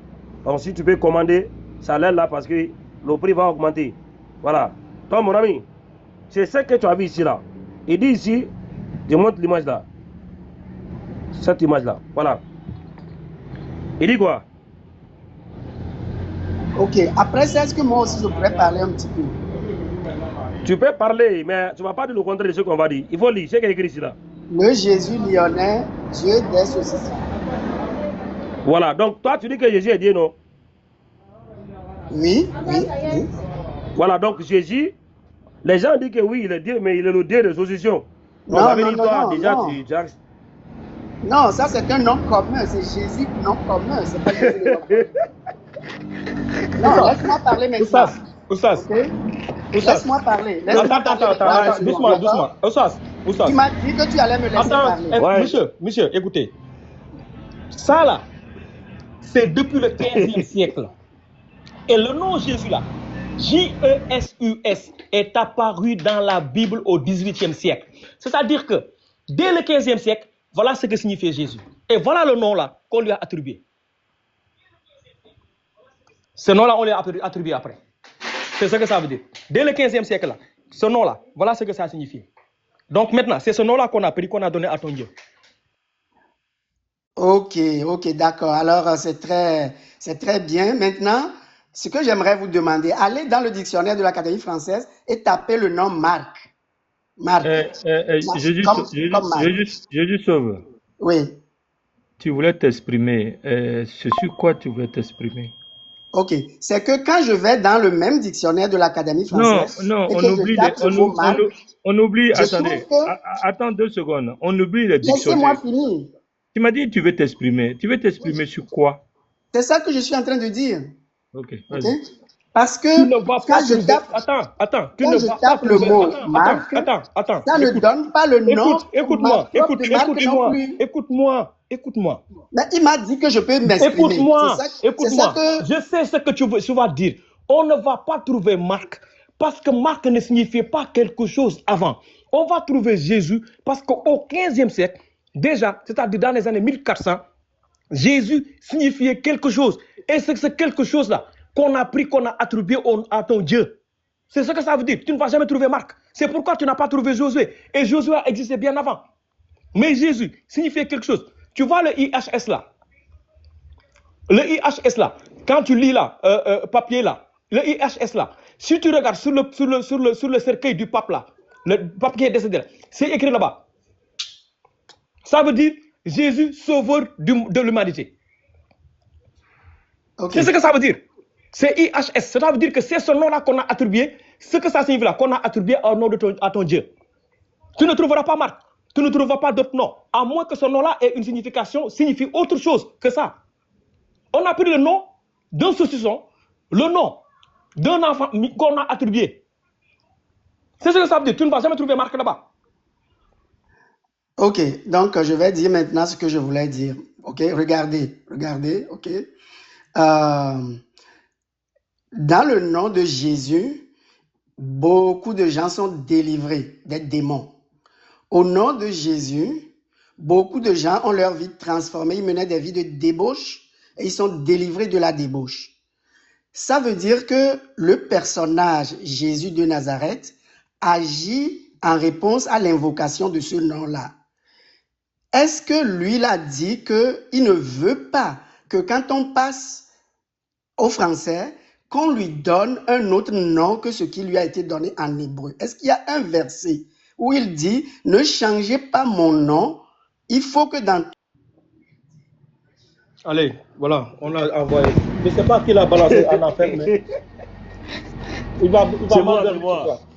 Donc si tu peux commander, ça l'aile là parce que le prix va augmenter. Voilà. Toi, mon ami, c'est ce que tu as vu ici là. Il dit ici, je montre l'image là. Cette image là. Voilà. Il dit quoi? Ok, après ça, est-ce que moi aussi je pourrais parler un petit peu? Tu peux parler, mais tu ne vas pas dire le contraire de ce qu'on va dire. Il faut lire ce qui est écrit ici là. Le Jésus lyonnais, Dieu des saucissons. Voilà, donc toi tu dis que Jésus est Dieu, non? Oui. Voilà, donc Jésus, les gens disent que oui, il est Dieu, mais il est le Dieu des saucissons. Non, non, ça c'est un nom commun, c'est Jésus nom commun, c'est pas Jésus. Non, laisse-moi parler maintenant. Oussas. Okay? Laisse-moi parler. Attends, doucement. Oussas. Tu m'as dit que tu allais me laisser parler. Monsieur, écoutez. Ça là, c'est depuis le 15e siècle. Et le nom Jésus là, J-E-S-U-S, est apparu dans la Bible au 18e siècle. C'est-à-dire que dès le 15e siècle, voilà ce que signifiait Jésus. Et voilà le nom là qu'on lui a attribué. Ce nom-là, on lui a attribué après. C'est ce que ça veut dire. Dès le 15e siècle, là, ce nom-là, voilà ce que ça signifie. Donc maintenant, c'est ce nom-là qu'on a pris, qu'on a donné à ton Dieu. Ok, d'accord. Alors, c'est très bien. Maintenant, ce que j'aimerais vous demander, allez dans le dictionnaire de l'Académie française et tapez le nom Marc. Marc. Jésus sauve. Oui. Tu voulais t'exprimer. C'est sur quoi tu voulais t'exprimer? Ok, c'est que quand je vais dans le même dictionnaire de l'Académie française, non, on oublie, attendez, attends 2 secondes, on oublie les dictionnaires. Laissez-moi finir. Tu m'as dit que tu veux t'exprimer sur quoi? C'est ça que je suis en train de dire. Ok, vas-y. Parce que quand je tape, le mot Marc, ça ne donne pas le nom. Écoute-moi. Mais il m'a dit que je peux m'exprimer. Écoute-moi. Je sais ce que tu vas dire. On ne va pas trouver Marc parce que Marc ne signifiait pas quelque chose avant. On va trouver Jésus parce qu'au 15e siècle, déjà, c'est-à-dire dans les années 1400, Jésus signifiait quelque chose. Et c'est ce quelque chose-là qu'on a pris, qu'on a attribué à ton Dieu. C'est ce que ça veut dire. Tu ne vas jamais trouver Marc. C'est pourquoi tu n'as pas trouvé Josué. Et Josué existait bien avant. Mais Jésus signifiait quelque chose. Tu vois le IHS là. Le IHS là. Quand tu lis là, papier là, le IHS là. Si tu regardes sur le cercueil du pape là, le pape qui est décédé là, c'est écrit là-bas. Ça veut dire Jésus sauveur de l'humanité. Okay. C'est ce que ça veut dire. C'est IHS. Ça veut dire que c'est ce nom-là qu'on a attribué. Ce que ça signifie là, qu'on a attribué au nom à ton Dieu. Tu ne trouveras pas Marc. Tu ne trouveras pas d'autre nom. À moins que ce nom-là ait une signification, signifie autre chose que ça. On a pris le nom d'un saucisson, le nom d'un enfant qu'on a attribué. C'est ce que ça veut dire. Tu ne vas jamais trouver Marc là-bas. Ok, donc je vais dire maintenant ce que je voulais dire. Ok, regardez, ok. Dans le nom de Jésus, beaucoup de gens sont délivrés des démons. Au nom de Jésus, beaucoup de gens ont leur vie transformée. Ils menaient des vies de débauche et ils sont délivrés de la débauche. Ça veut dire que le personnage Jésus de Nazareth agit en réponse à l'invocation de ce nom-là. Est-ce que lui l'a dit qu'il ne veut pas que quand on passe au français, qu'on lui donne un autre nom que ce qui lui a été donné en hébreu? Est-ce qu'il y a un verset où il dit « Ne changez pas mon nom, il faut que dans... » Allez, voilà, on a envoyé. Je ne sais pas qui l'a balancé en enfer, mais il va mal.